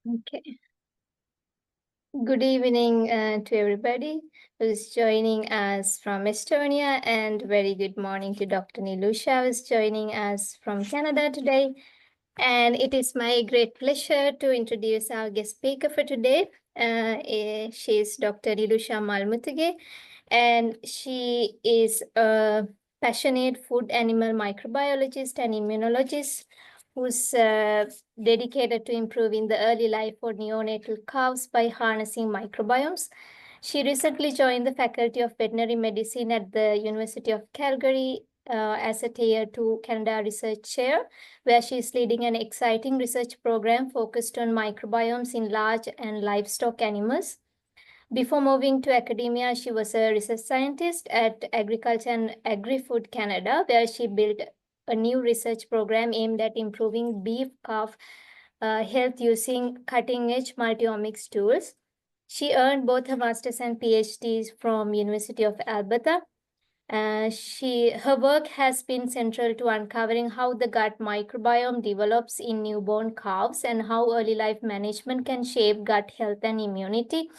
Okay. Good evening to everybody who's joining us from Estonia, and very good morning to Dr. Nilusha, who's joining us from Canada today. And it is my great pleasure to introduce our guest speaker for today. She is Dr. Nilusha Malmuthuge, and she is a passionate food animal microbiologist and immunologist who's dedicated to improving the early life for neonatal calves by harnessing microbiomes. She recently joined the Faculty of Veterinary Medicine at the University of Calgary as a Tier 2 Canada Research Chair, where she is leading an exciting research program focused on microbiomes in large and livestock animals. Before moving to academia, she was a research scientist at Agriculture and Agri-Food Canada, where she built a new research program aimed at improving beef calf health using cutting-edge multi-omics tools. She earned both her master's and PhDs from University of Alberta. Her work has been central to uncovering how the gut microbiome develops in newborn calves and how early life management can shape gut health and immunity.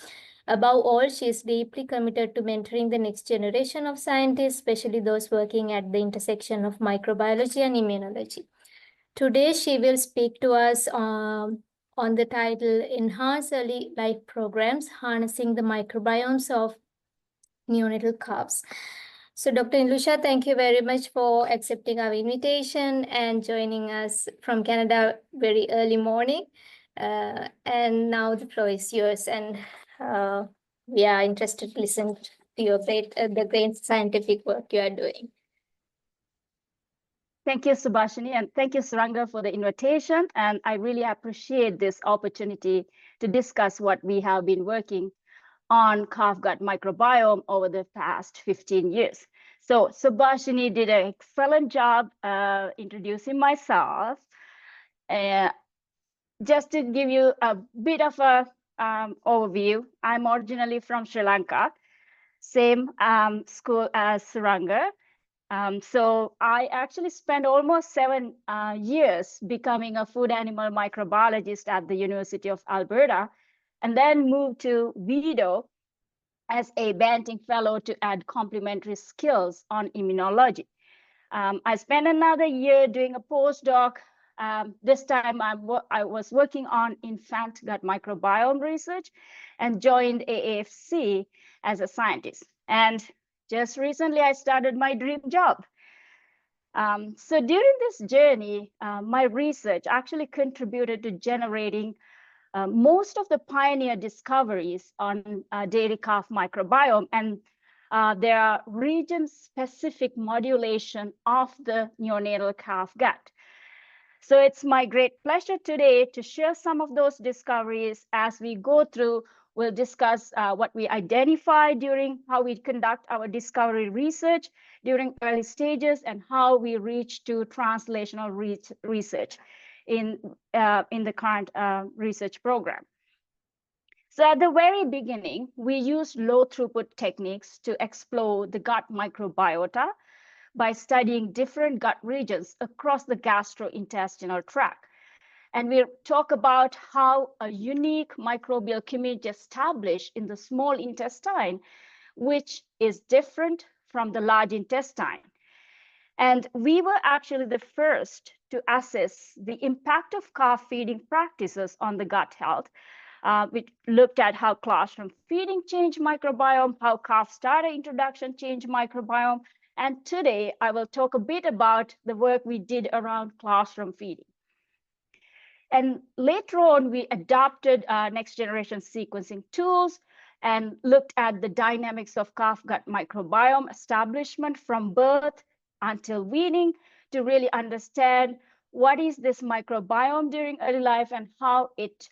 Above all, she is deeply committed to mentoring the next generation of scientists, especially those working at the intersection of microbiology and immunology. Today, she will speak to us on the title Enhance Early Life Programs, Harnessing the Microbiomes of Neonatal Calves. So, Dr. Nilusha, thank you very much for accepting our invitation and joining us from Canada very early morning. And now the floor is yours, and we are interested to listen to your the great scientific work you are doing. Thank you, Subhashini, and thank you, Suranga, for the invitation. And I really appreciate this opportunity to discuss what we have been working on calf gut microbiome over the past 15 years. So Subhashini did an excellent job introducing myself. Just to give you a bit of a overview, I'm originally from Sri Lanka, same school as Suranga. So I actually spent almost 7 years becoming a food animal microbiologist at the University of Alberta, and then moved to VIDO as a Banting Fellow to add complementary skills on immunology. I spent another year doing a postdoc. This time I was working on infant gut microbiome research and joined AAFC as a scientist. And just recently, I started my dream job. So during this journey, my research actually contributed to generating most of the pioneer discoveries on dairy calf microbiome, and there are region-specific modulation of the neonatal calf gut. So it's my great pleasure today to share some of those discoveries. As we go through, we'll discuss what we identified during how we conduct our discovery research during early stages and how we reach to translational research in the current research program. So at the very beginning, we used low throughput techniques to explore the gut microbiota by studying different gut regions across the gastrointestinal tract. And we'll talk about how a unique microbial community established in the small intestine, which is different from the large intestine. And we were actually the first to assess the impact of calf feeding practices on the gut health. We looked at how classroom feeding changed microbiome, how calf starter introduction changed microbiome. And today I will talk a bit about the work we did around classroom feeding. And later on, we adopted next generation sequencing tools and looked at the dynamics of calf gut microbiome establishment from birth until weaning to really understand what is this microbiome during early life and how it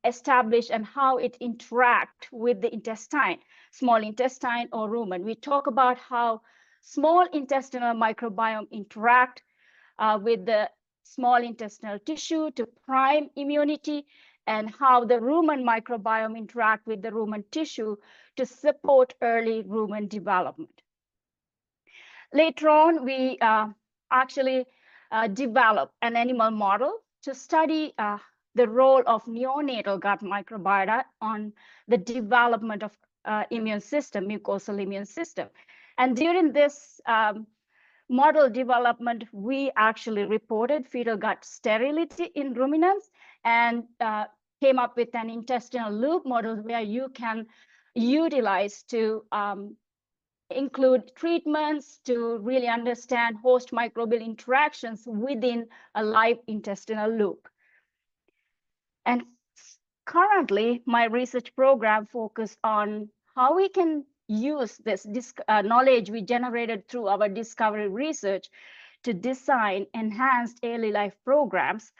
established and how it interact with the intestine, small intestine or rumen. We talk about how small intestinal microbiome interact with the small intestinal tissue to prime immunity, and how the rumen microbiome interact with the rumen tissue to support early rumen development. Later on, we actually developed an animal model to study the role of neonatal gut microbiota on the development of immune system, mucosal immune system. And during this model development, we actually reported fetal gut sterility in ruminants and came up with an intestinal loop model where you can utilize to include treatments to really understand host microbial interactions within a live intestinal loop. And currently, my research program focused on how we can use this knowledge we generated through our discovery research to design enhanced early life programs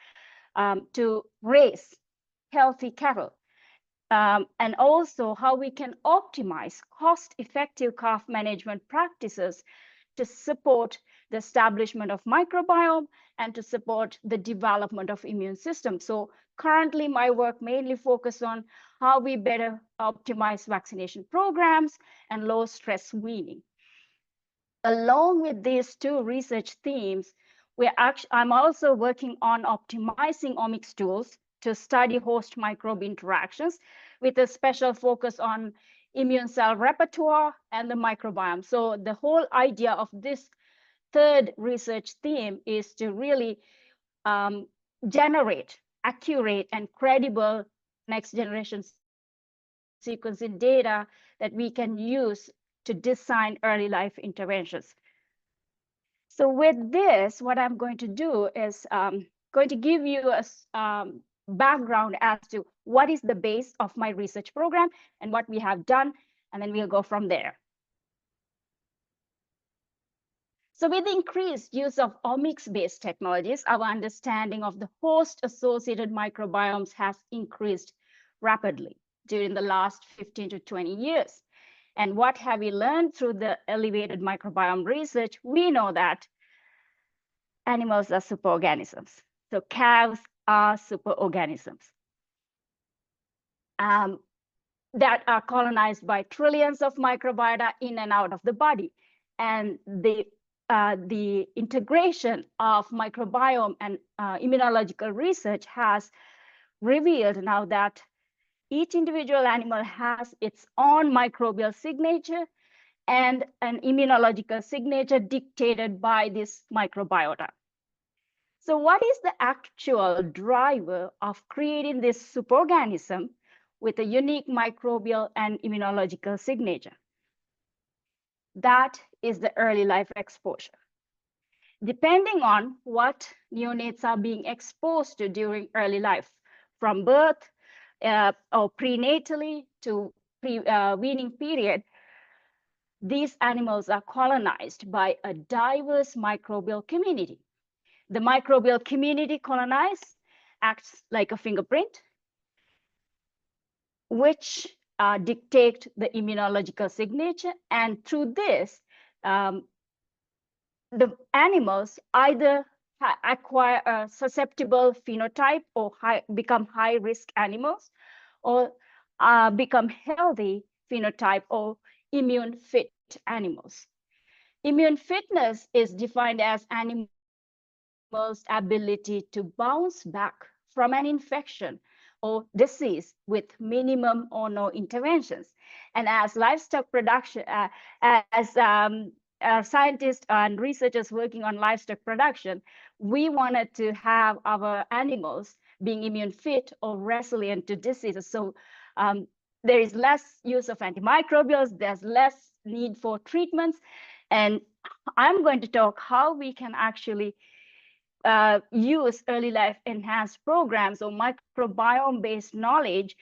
to raise healthy cattle. And also how we can optimize cost-effective calf management practices to support the establishment of microbiome and to support the development of immune system. So currently my work mainly focuses on how we better optimize vaccination programs and low stress weaning. Along with these two research themes, I'm also working on optimizing omics tools to study host microbe interactions with a special focus on immune cell repertoire and the microbiome. So the whole idea of this third research theme is to really generate accurate and credible next generation sequencing data that we can use to design early life interventions. So with this, what I'm going to do is going to give you a background as to what is the base of my research program and what we have done, and then we'll go from there. So with the increased use of omics-based technologies, our understanding of the host-associated microbiomes has increased rapidly during the last 15 to 20 years. And what have we learned through the elevated microbiome research? We know that animals are superorganisms. So calves are superorganisms that are colonized by trillions of microbiota in and out of the body. And the integration of microbiome and immunological research has revealed now that each individual animal has its own microbial signature and an immunological signature dictated by this microbiota. So what is the actual driver of creating this superorganism with a unique microbial and immunological signature? That is the early life exposure. Depending on what neonates are being exposed to during early life, from birth or prenatally to weaning period, these animals are colonized by a diverse microbial community. The microbial community colonized acts like a fingerprint, which dictate the immunological signature. And through this, the animals either acquire a susceptible phenotype or become high-risk animals, or become healthy phenotype or immune fit animals. Immune fitness is defined as animals' ability to bounce back from an infection or disease with minimum or no interventions. And as livestock production, scientists and researchers working on livestock production, we wanted to have our animals being immune fit or resilient to diseases. So there is less use of antimicrobials, there's less need for treatments. And I'm going to talk how we can actually use early life enhanced programs or microbiome-based knowledge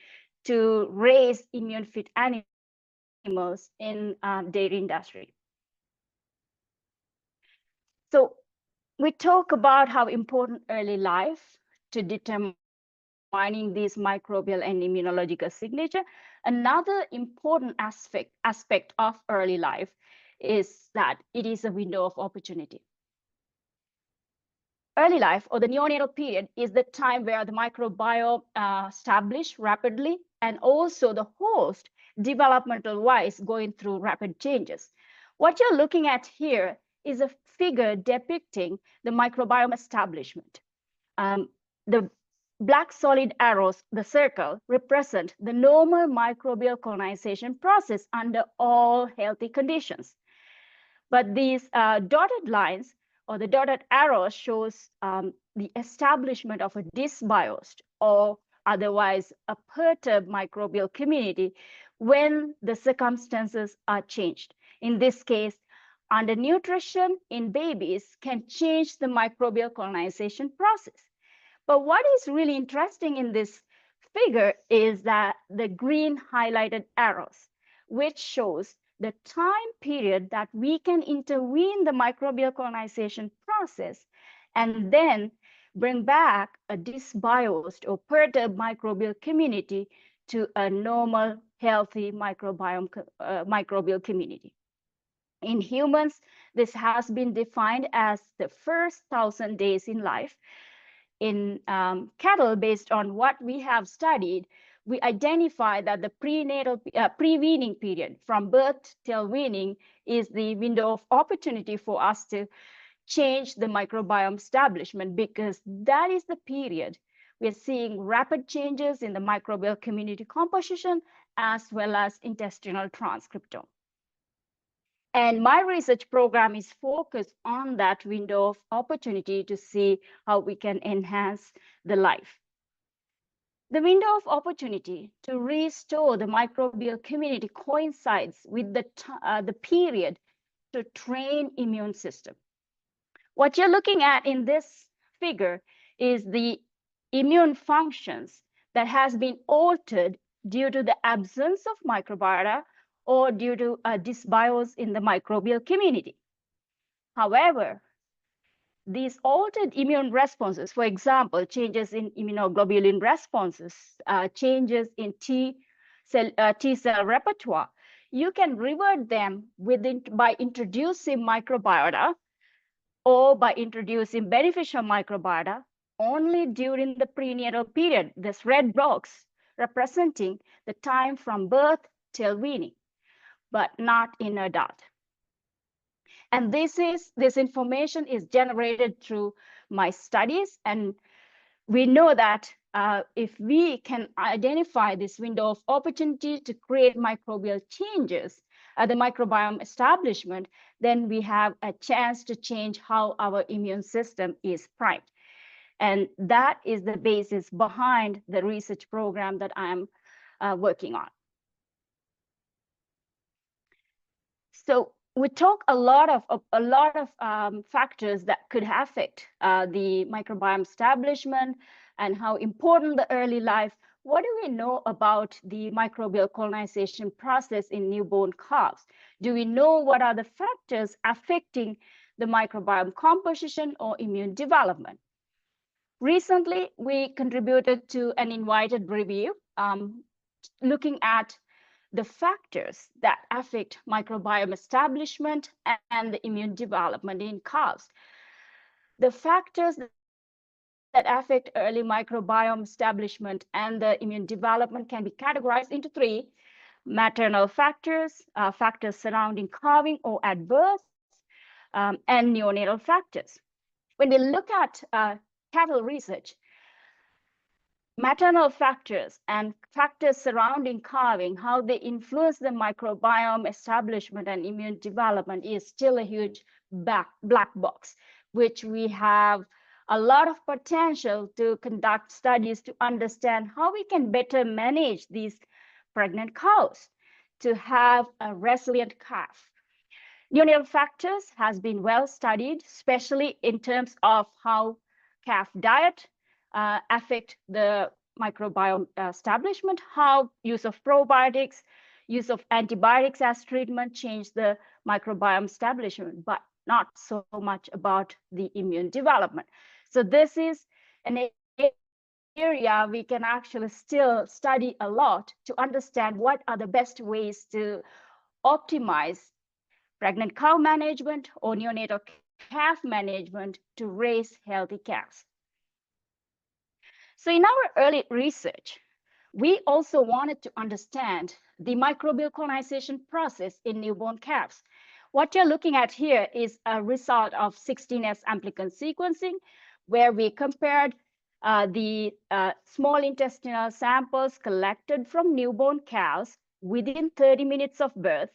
to raise immune fit animals in dairy industry. So we talk about how important early life to determining these microbial and immunological signature. Another important aspect of early life is that it is a window of opportunity. Early life, or the neonatal period, is the time where the microbiome established rapidly, and also the host developmental-wise going through rapid changes. What you're looking at here is a figure depicting the microbiome establishment. The black solid arrows, the circle, represent the normal microbial colonization process under all healthy conditions. But these dotted lines or the dotted arrows shows the establishment of a dysbiosed or otherwise a perturbed microbial community when the circumstances are changed. In this case, undernutrition in babies can change the microbial colonization process. But what is really interesting in this figure is that the green highlighted arrows, which shows the time period that we can intervene the microbial colonization process and then bring back a dysbiosed or perturbed microbial community to a normal, healthy microbial community. In humans, this has been defined as the first 1,000 days in life. In cattle, based on what we have studied, we identify that the pre-weaning period from birth till weaning is the window of opportunity for us to change the microbiome establishment, because that is the period we're seeing rapid changes in the microbial community composition as well as intestinal transcriptome. And my research program is focused on that window of opportunity to see how we can enhance the life. The window of opportunity to restore the microbial community coincides with the period to train immune system. What you're looking at in this figure is the immune functions that has been altered due to the absence of microbiota or due to a dysbiose in the microbial community. However, these altered immune responses, for example, changes in immunoglobulin responses, changes in T cell repertoire, you can revert them by introducing microbiota or by introducing beneficial microbiota only during the prenatal period, this red box representing the time from birth till weaning, but not in adult. And this information is generated through my studies. And we know that if we can identify this window of opportunity to create microbial changes at the microbiome establishment, then we have a chance to change how our immune system is primed. And that is the basis behind the research program that I'm working on. So we talk a lot of factors that could affect the microbiome establishment and how important the early life. What do we know about the microbial colonization process in newborn calves? Do we know what are the factors affecting the microbiome composition or immune development? Recently, we contributed to an invited review looking at the factors that affect microbiome establishment and the immune development in calves. The factors that affect early microbiome establishment and the immune development can be categorized into three: maternal factors, factors surrounding calving or at birth, and neonatal factors. When we look at cattle research, maternal factors and factors surrounding calving, how they influence the microbiome establishment and immune development, is still a huge black box, which we have a lot of potential to conduct studies to understand how we can better manage these pregnant cows to have a resilient calf. Neonatal factors has been well studied, especially in terms of how calf diet affect the microbiome establishment, how use of probiotics, use of antibiotics as treatment change the microbiome establishment, but not so much about the immune development. So this is an area we can actually still study a lot to understand what are the best ways to optimize pregnant cow management or neonatal calf management to raise healthy calves. So in our early research, we also wanted to understand the microbial colonization process in newborn calves. What you're looking at here is a result of 16S amplicon sequencing, where we compared the small intestinal samples collected from newborn cows within 30 minutes of birth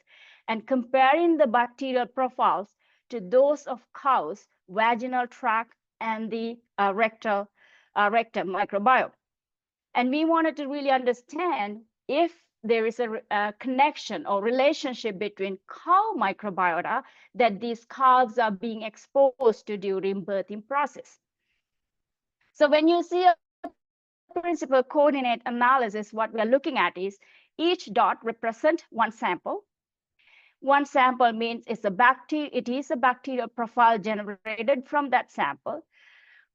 and comparing the bacterial profiles to those of cows' vaginal tract and the rectum microbiome. And we wanted to really understand if there is a connection or relationship between cow microbiota that these calves are being exposed to during birthing process. So when you see a principal coordinate analysis, what we are looking at is each dot represent one sample. One sample means it is a bacterial profile generated from that sample.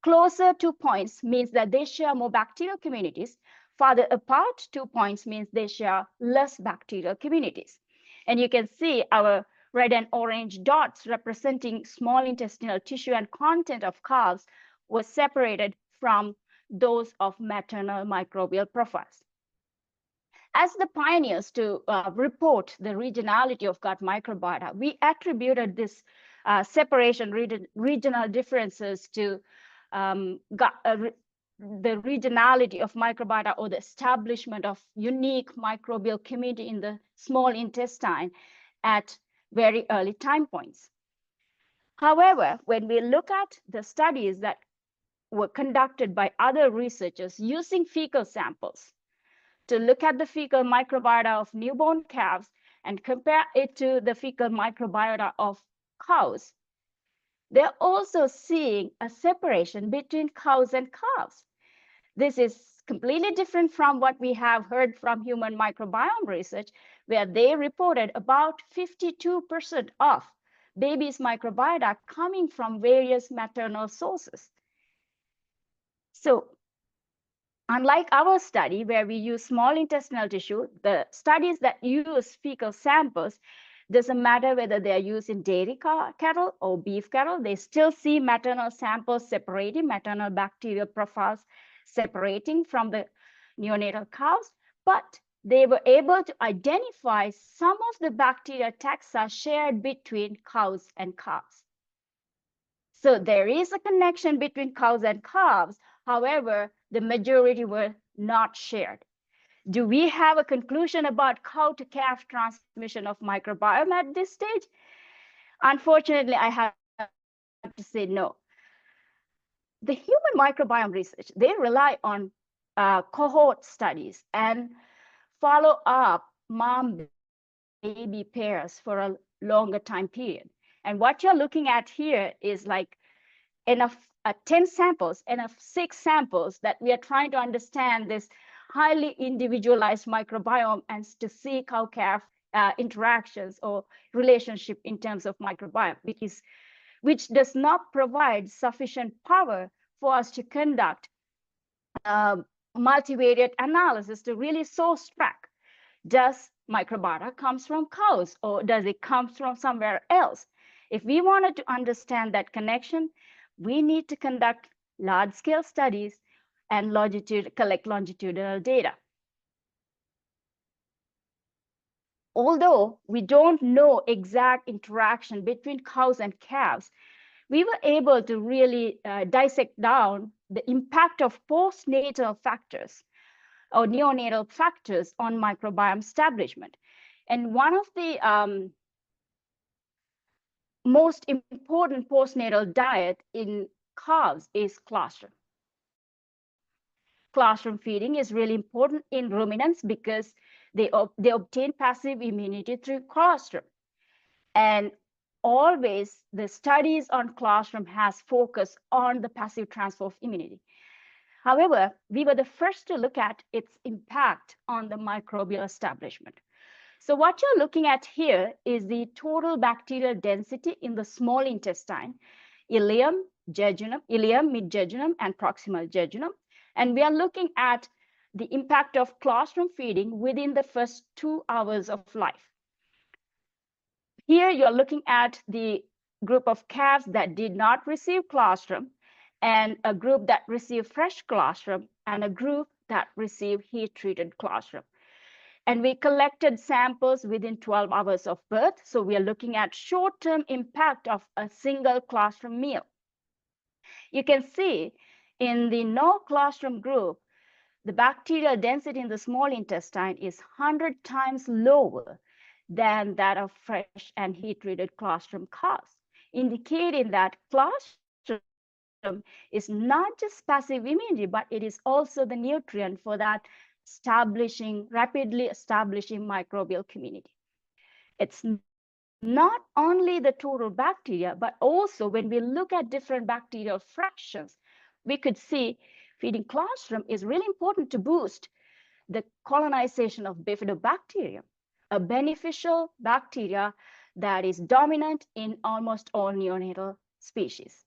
Closer 2 points means that they share more bacterial communities. Farther apart, 2 points means they share less bacterial communities. And you can see our red and orange dots representing small intestinal tissue and content of calves was separated from those of maternal microbial profiles. As the pioneers to report the regionality of gut microbiota, we attributed this separation, regional differences to the regionality of microbiota or the establishment of unique microbial community in the small intestine at very early time points. However, when we look at the studies that were conducted by other researchers using fecal samples to look at the fecal microbiota of newborn calves and compare it to the fecal microbiota of cows, they're also seeing a separation between cows and calves. This is completely different from what we have heard from human microbiome research, where they reported about 52% of babies' microbiota coming from various maternal sources. So unlike our study where we use small intestinal tissue, the studies that use fecal samples, doesn't matter whether they are used in dairy cattle or beef cattle, they still see maternal samples separating, maternal bacterial profiles separating from the neonatal calves, but they were able to identify some of the bacteria taxa shared between cows and calves. So there is a connection between cows and calves. However, the majority were not shared. Do we have a conclusion about cow to calf transmission of microbiome at this stage? Unfortunately, I have to say no. The human microbiome research, they rely on cohort studies and follow up mom-baby pairs for a longer time period. And what you're looking at here is like enough 10 samples, enough 6 samples that we are trying to understand this highly individualized microbiome and to see cow-calf interactions or relationship in terms of microbiome, which does not provide sufficient power for us to conduct multivariate analysis to really source track. Does microbiota comes from cows or does it come from somewhere else? If we wanted to understand that connection, we need to conduct large-scale studies and collect longitudinal data. Although we don't know exact interaction between cows and calves, we were able to really dissect down the impact of postnatal factors or neonatal factors on microbiome establishment. And one of the most important postnatal diet in calves is colostrum. Colostrum feeding is really important in ruminants because they obtain passive immunity through colostrum. And always the studies on colostrum has focused on the passive transfer of immunity. However, we were the first to look at its impact on the microbial establishment. So what you're looking at here is the total bacterial density in the small intestine, ileum, mid-jejunum, and proximal jejunum. And we are looking at the impact of colostrum feeding within the first 2 hours of life. Here you're looking at the group of calves that did not receive colostrum, and a group that received fresh colostrum, and a group that received heat-treated colostrum. And we collected samples within 12 hours of birth. So we are looking at short-term impact of a single colostrum meal. You can see In the no colostrum group, the bacterial density in the small intestine is 100 times lower than that of fresh and heat-treated colostrum calves, indicating that colostrum is not just passive immunity, but it is also the nutrient for that rapidly establishing microbial community. It's not only the total bacteria, but also when we look at different bacterial fractions, we could see feeding colostrum is really important to boost the colonization of bifidobacterium, a beneficial bacteria that is dominant in almost all neonatal species.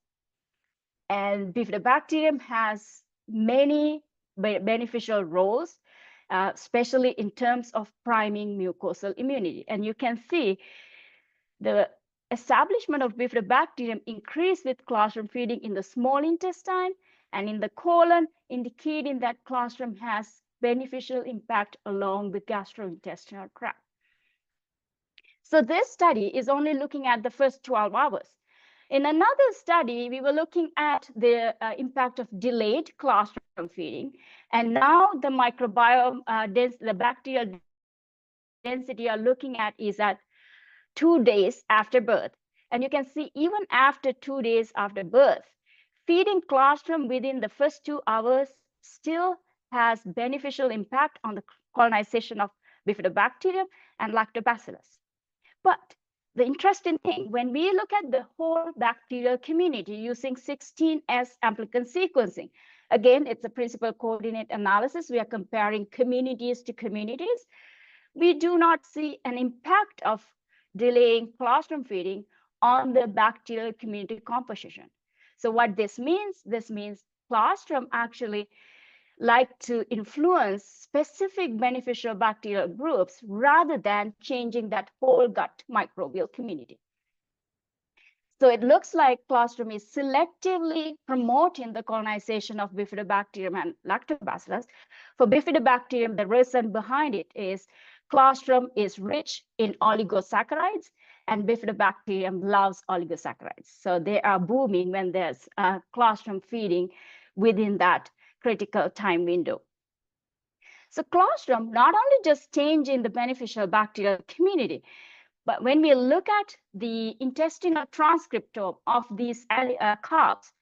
And bifidobacterium has many beneficial roles, especially in terms of priming mucosal immunity. And you can see the establishment of bifidobacterium increased with colostrum feeding in the small intestine and in the colon, indicating that colostrum has beneficial impact along the gastrointestinal tract. So this study is only looking at the first 12 hours. In another study, we were looking at the impact of delayed colostrum feeding, and now the microbiome, the bacterial density you're looking at is at 2 days after birth. And you can see even after 2 days after birth, feeding colostrum within the first 2 hours still has beneficial impact on the colonization of bifidobacterium and lactobacillus. But the interesting thing, when we look at the whole bacterial community using 16S amplicon sequencing, again, it's a principal coordinate analysis. We are comparing communities to communities. We do not see an impact of delaying colostrum feeding on the bacterial community composition. So what this means colostrum actually like to influence specific beneficial bacterial groups rather than changing that whole gut microbial community. So it looks like colostrum is selectively promoting the colonization of bifidobacterium and lactobacillus. For bifidobacterium, the reason behind it is colostrum is rich in oligosaccharides, and bifidobacterium loves oligosaccharides. So they are booming when there's colostrum feeding within that critical time window. So colostrum not only just changing the beneficial bacterial community, but when we look at the intestinal transcriptome of these calves,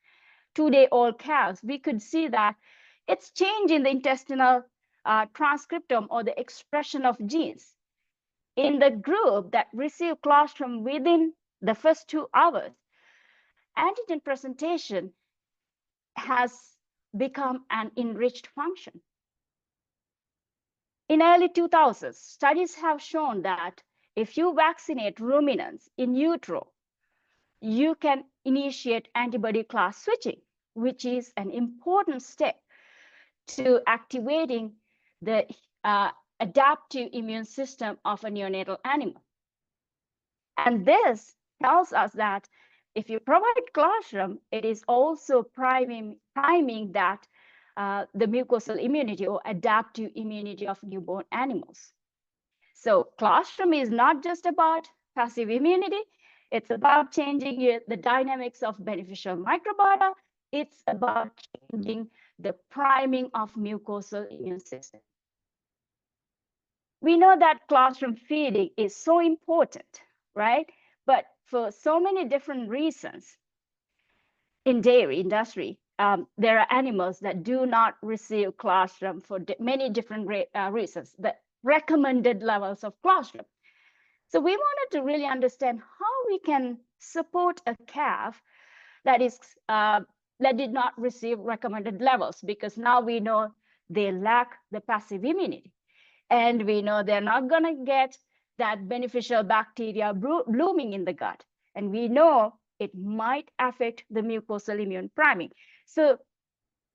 2-day-old calves, we could see that it's changing the intestinal transcriptome or the expression of genes. In the group that received colostrum within the first 2 hours, antigen presentation has become an enriched function. In early 2000s, studies have shown that if you vaccinate ruminants in utero, you can initiate antibody class switching, which is an important step to activating the adaptive immune system of a neonatal animal. And this tells us that if you provide colostrum, it is also priming that the mucosal immunity or adaptive immunity of newborn animals. So colostrum is not just about passive immunity, it's about changing the dynamics of beneficial microbiota. It's about changing the priming of mucosal immune system. We know that colostrum feeding is so important, right? But for so many different reasons in dairy industry, there are animals that do not receive colostrum for many different reasons, the recommended levels of colostrum. So we wanted to really understand how we can support a calf that did not receive recommended levels, because now we know they lack the passive immunity. And we know they're not going to get that beneficial bacteria blooming in the gut. And we know it might affect the mucosal immune priming. So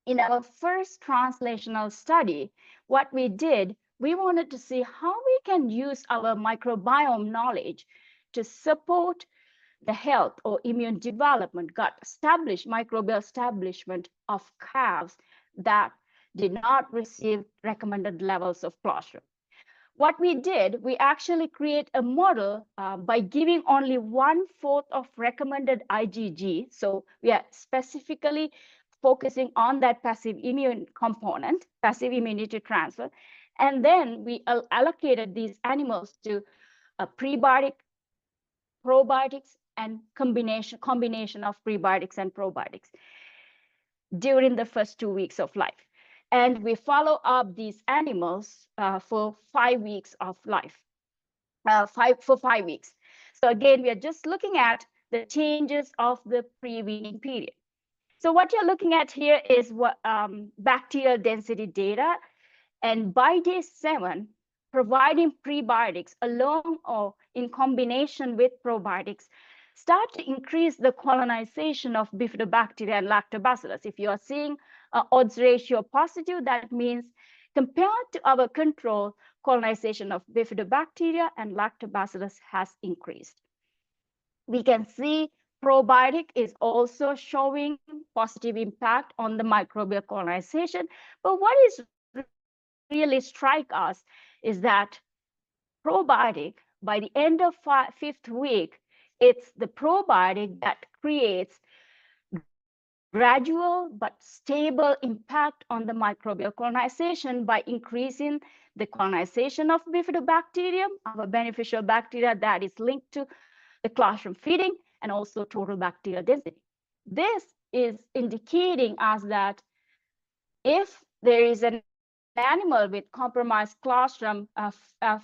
in our first translational study, what we did, we wanted to see how we can use our microbiome knowledge to support the health or immune development, microbial establishment of calves that did not receive recommended levels of colostrum. What we did, we actually create a model by giving only 1/4 of recommended IgG. So we are specifically focusing on that passive immune component, passive immunity transfer. And then we allocated these animals to a prebiotic, probiotics, and combination of prebiotics and probiotics during the first 2 weeks of life. And we follow up these animals for 5 weeks of life, for 5 weeks. So again, we are just looking at the changes of the pre-weaning period. So what you're looking at here is what bacterial density data. And by day 7, providing prebiotics alone or in combination with probiotics start to increase the colonization of bifidobacteria and lactobacillus. If you are seeing odds ratio positive, that means compared to our control, colonization of bifidobacteria and lactobacillus has increased. We can see probiotic is also showing positive impact on the microbial colonization. But what is really strike us is that probiotic, by the end of 5th week, it's the probiotic that creates gradual but stable impact on the microbial colonization by increasing the colonization of bifidobacterium, our beneficial bacteria that is linked to the classroom feeding, and also total bacterial density. This is indicating us that if there is an animal with compromised classroom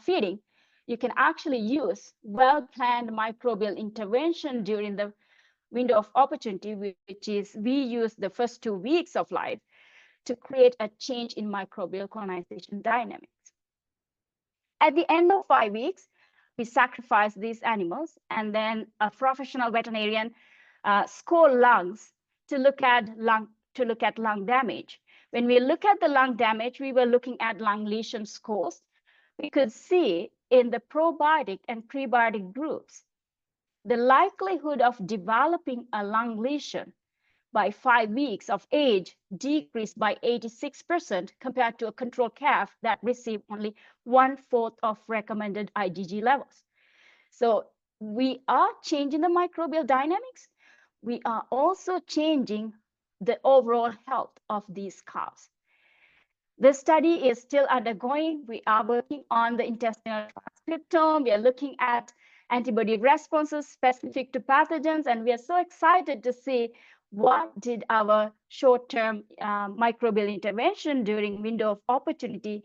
feeding, you can actually use well-planned microbial intervention during the window of opportunity, which is we use the first 2 weeks of life to create a change in microbial colonization dynamics. At the end of 5 weeks, we sacrifice these animals, and then a professional veterinarian score lungs to look at lung damage. When we look at the lung damage, we were looking at lung lesion scores. We could see in the probiotic and prebiotic groups, the likelihood of developing a lung lesion by 5 weeks of age decreased by 86% compared to a control calf that received only 1/4 of recommended IgG levels. So we are changing the microbial dynamics. We are also changing the overall health of these calves. The study is still undergoing. We are working on the intestinal transcriptome. We are looking at antibody responses specific to pathogens, and we are so excited to see what did our short-term microbial intervention during window of opportunity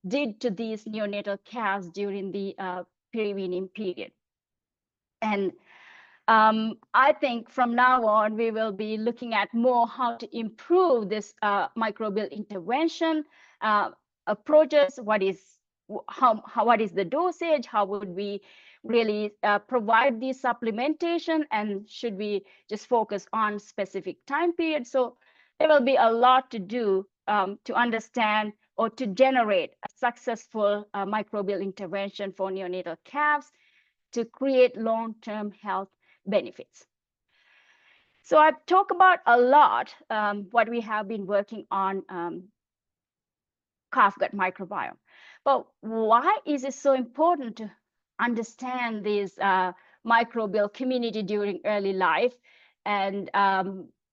did to these neonatal calves during the pre-weaning period. And I think from now on, we will be looking at more how to improve this microbial intervention approaches. What is the dosage? How would we really provide the supplementation? And should we just focus on specific time periods? So there will be a lot to do to understand or to generate a successful microbial intervention for neonatal calves to create long-term health benefits. So I've talked about a lot what we have been working on calf gut microbiome. But why is it so important to understand this microbial community during early life and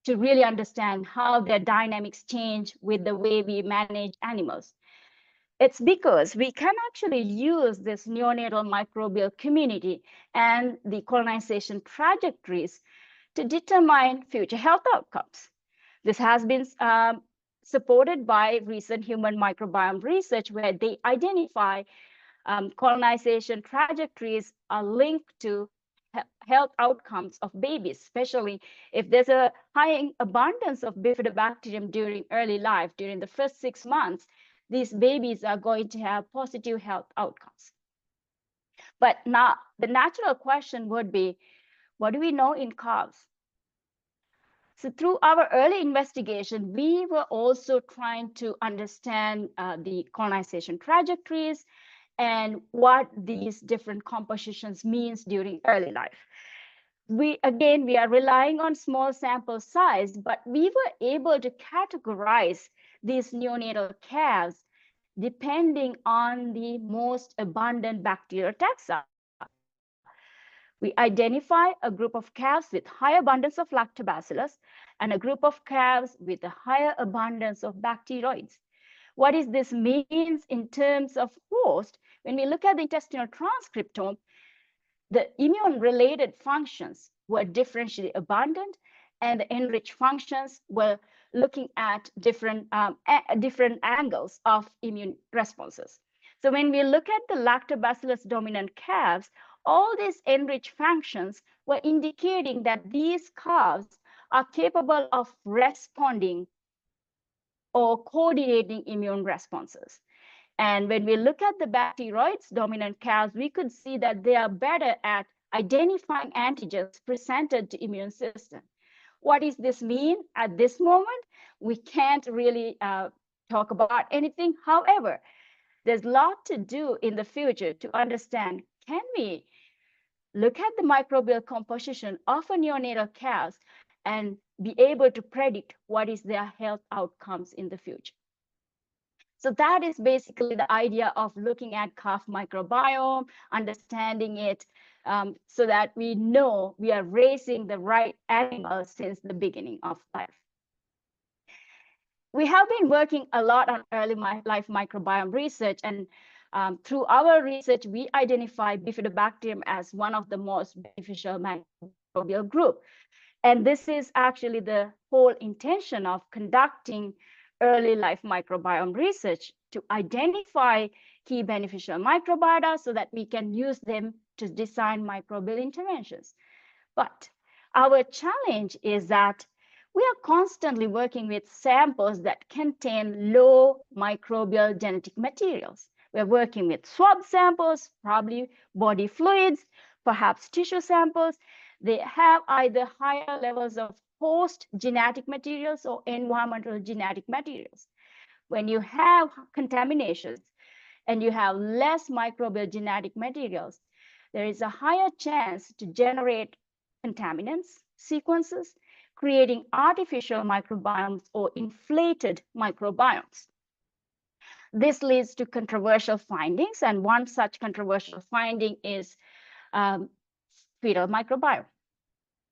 to really understand how their dynamics change with the way we manage animals? It's because we can actually use this neonatal microbial community and the colonization trajectories to determine future health outcomes. This has been supported by recent human microbiome research, where they identify colonization trajectories are linked to health outcomes of babies, especially if there's a high abundance of bifidobacterium during early life, during the first 6 months. These babies are going to have positive health outcomes. But now the natural question would be, what do we know in calves? So through our early investigation, we were also trying to understand the colonization trajectories and what these different compositions means during early life. We are relying on small sample size, but we were able to categorize these neonatal calves depending on the most abundant bacterial taxa. We identify a group of calves with high abundance of lactobacillus and a group of calves with a higher abundance of bacteroids. What is this means in terms of host? When we look at the intestinal transcriptome, the immune-related functions were differentially abundant, and the enrich functions were looking at different angles of immune responses. So when we look at the lactobacillus dominant calves, all these enrich functions were indicating that these calves are capable of responding or coordinating immune responses. And when we look at the bacteroids dominant calves, we could see that they are better at identifying antigens presented to immune system. What does this mean at this moment? We can't really talk about anything. However, there's a lot to do in the future to understand, can we look at the microbial composition of a neonatal calves and be able to predict what is their health outcomes in the future. So that is basically the idea of looking at calf microbiome, understanding it so that we know we are raising the right animals since the beginning of life. We have been working a lot on early life microbiome research, and through our research, we identify Bifidobacterium as one of the most beneficial microbial group. And this is actually the whole intention of conducting early life microbiome research, to identify key beneficial microbiota so that we can use them to design microbial interventions. But our challenge is that we are constantly working with samples that contain low microbial genetic materials. We're working with swab samples, probably body fluids, perhaps tissue samples. They have either higher levels of host genetic materials or environmental genetic materials. When you have contaminations and you have less microbial genetic materials, there is a higher chance to generate contaminants sequences, creating artificial microbiomes or inflated microbiomes. This leads to controversial findings, and one such controversial finding is fetal microbiome.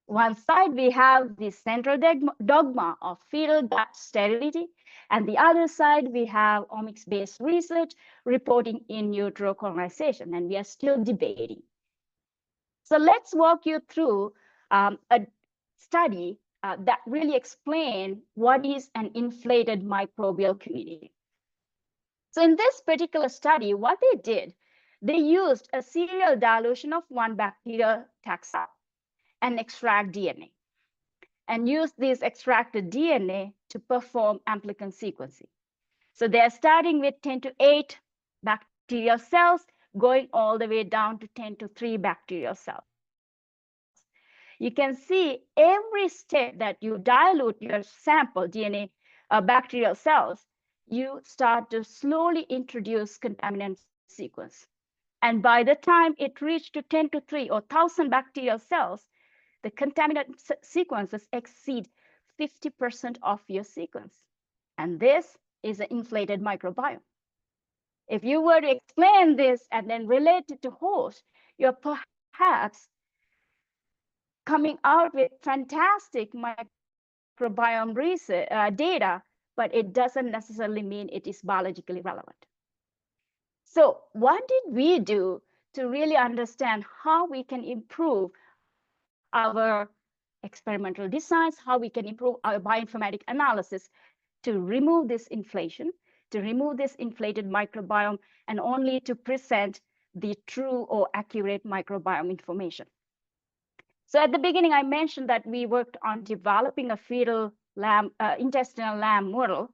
One side, we have the central dogma of fetal gut sterility, and the other side, we have omics-based research reporting in utero colonization, and we are still debating. So let's walk you through a study that really explains what is an inflated microbial community. So in this particular study, what they did, they used a serial dilution of one bacterial taxa and extract DNA, and use this extracted DNA to perform amplicon sequencing. So they're starting with 10 to 8 bacterial cells, going all the way down to 10 to 3 bacterial cells. You can see every step that you dilute your sample DNA bacterial cells, you start to slowly introduce contaminant sequence. And by the time it reached to 10 to 3 or 1,000 bacterial cells, the contaminant sequences exceed 50% of your sequence. And this is an inflated microbiome. If you were to explain this and then relate it to host, you're perhaps coming out with fantastic microbiome research, data, but it doesn't necessarily mean it is biologically relevant. So what did we do to really understand how we can improve our experimental designs, how we can improve our bioinformatic analysis to remove this inflation, to remove this inflated microbiome, and only to present the true or accurate microbiome information? So at the beginning, I mentioned that we worked on developing a fetal intestinal lamb model.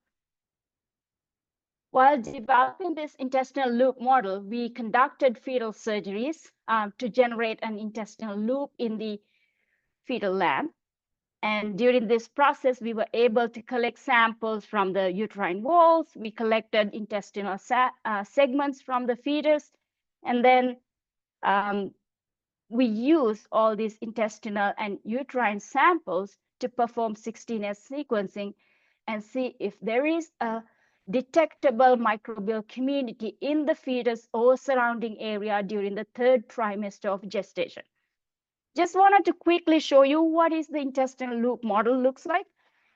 While developing this intestinal loop model, we conducted fetal surgeries to generate an intestinal loop in the fetal lamb. And during this process, we were able to collect samples from the uterine walls. We collected intestinal segments from the fetus. And then we used all these intestinal and uterine samples to perform 16S sequencing and see if there is a detectable microbial community in the fetus or surrounding area during the 3rd trimester of gestation. Just wanted to quickly show you what is the intestinal loop model looks like.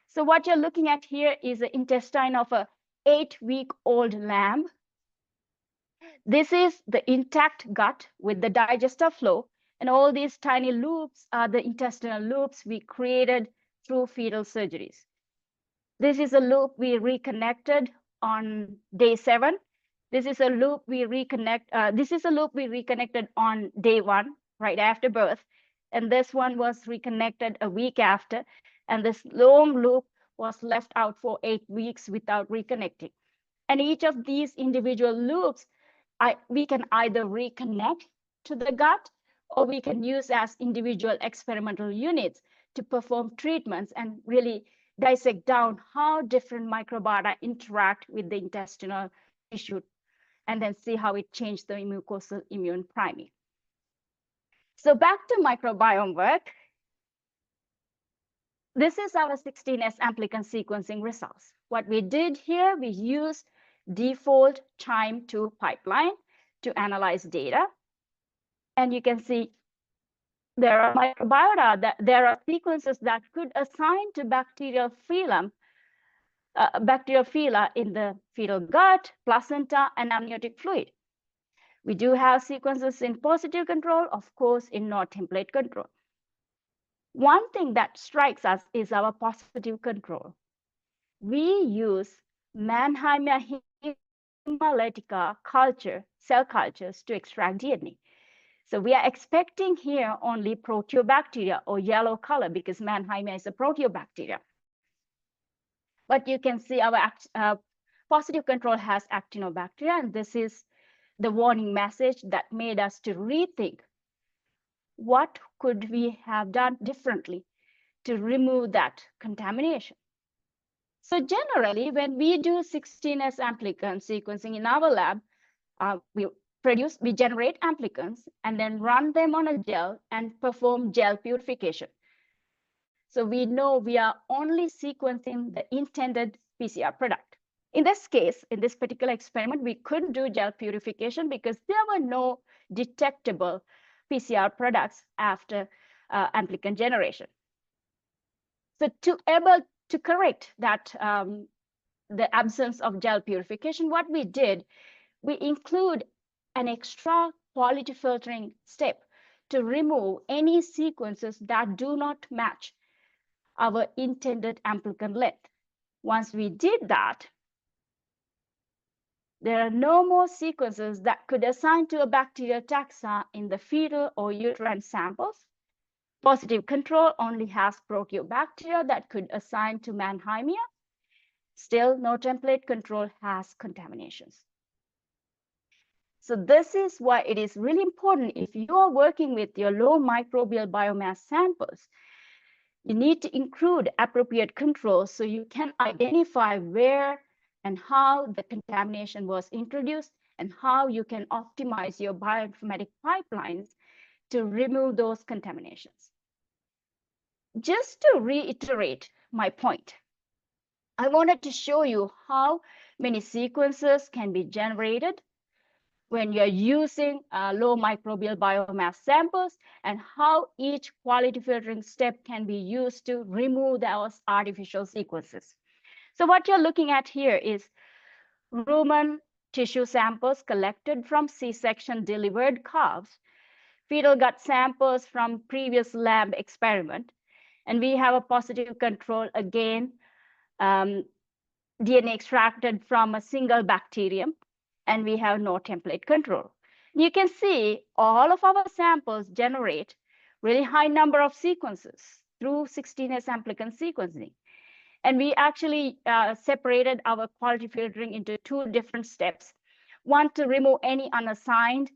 So what you're looking at here is the intestine of a 8-week-old lamb. This is the intact gut with the digestive flow, and all these tiny loops are the intestinal loops we created through fetal surgeries. This is a loop we reconnected on day 7. This is a loop we reconnected on day 1, right after birth. And this one was reconnected a week after. And this long loop was left out for 8 weeks without reconnecting. And each of these individual loops, we can either reconnect to the gut, or we can use as individual experimental units to perform treatments and really dissect down how different microbiota interact with the intestinal tissue, and then see how it changed the mucosal immune priming. So back to microbiome work. This is our 16S amplicon sequencing results. What we did here, we used default CHIME2 pipeline to analyze data. And you can see there are microbiota, there are sequences that could assign to bacterial phyla in the fetal gut, placenta, and amniotic fluid. We do have sequences in positive control, of course, in no template control. One thing that strikes us is our positive control. We use Mannheimia hemolytica cell cultures to extract DNA. So we are expecting here only proteobacteria, or yellow color, because Mannheimia is a proteobacteria. But you can see our positive control has actinobacteria, and this is the warning message that made us to rethink what could we have done differently to remove that contamination. So generally, when we do 16S amplicon sequencing in our lab, we generate amplicons and then run them on a gel and perform gel purification. So we know we are only sequencing the intended PCR product. In this case, in this particular experiment, we couldn't do gel purification because there were no detectable PCR products after amplicon generation. So to able to correct that, the absence of gel purification, what we did, we include an extra quality filtering step to remove any sequences that do not match our intended amplicon length. Once we did that, there are no more sequences that could assign to a bacterial taxa in the fetal or uterine samples. Positive control only has proteobacteria that could assign to Mannheimia. Still, no template control has contaminations. So this is why it is really important, if you are working with your low microbial biomass samples, you need to include appropriate controls so you can identify where and how the contamination was introduced and how you can optimize your bioinformatic pipelines to remove those contaminations. Just to reiterate my point, I wanted to show you how many sequences can be generated when you're using low microbial biomass samples, and how each quality filtering step can be used to remove those artificial sequences. So what you're looking at here is rumen tissue samples collected from C-section delivered calves, fetal gut samples from previous lab experiment, and we have a positive control again, DNA extracted from a single bacterium, and we have no template control. You can see all of our samples generate really high number of sequences through 16S amplicon sequencing. And we actually separated our quality filtering into 2 different steps. One, to remove any unassigned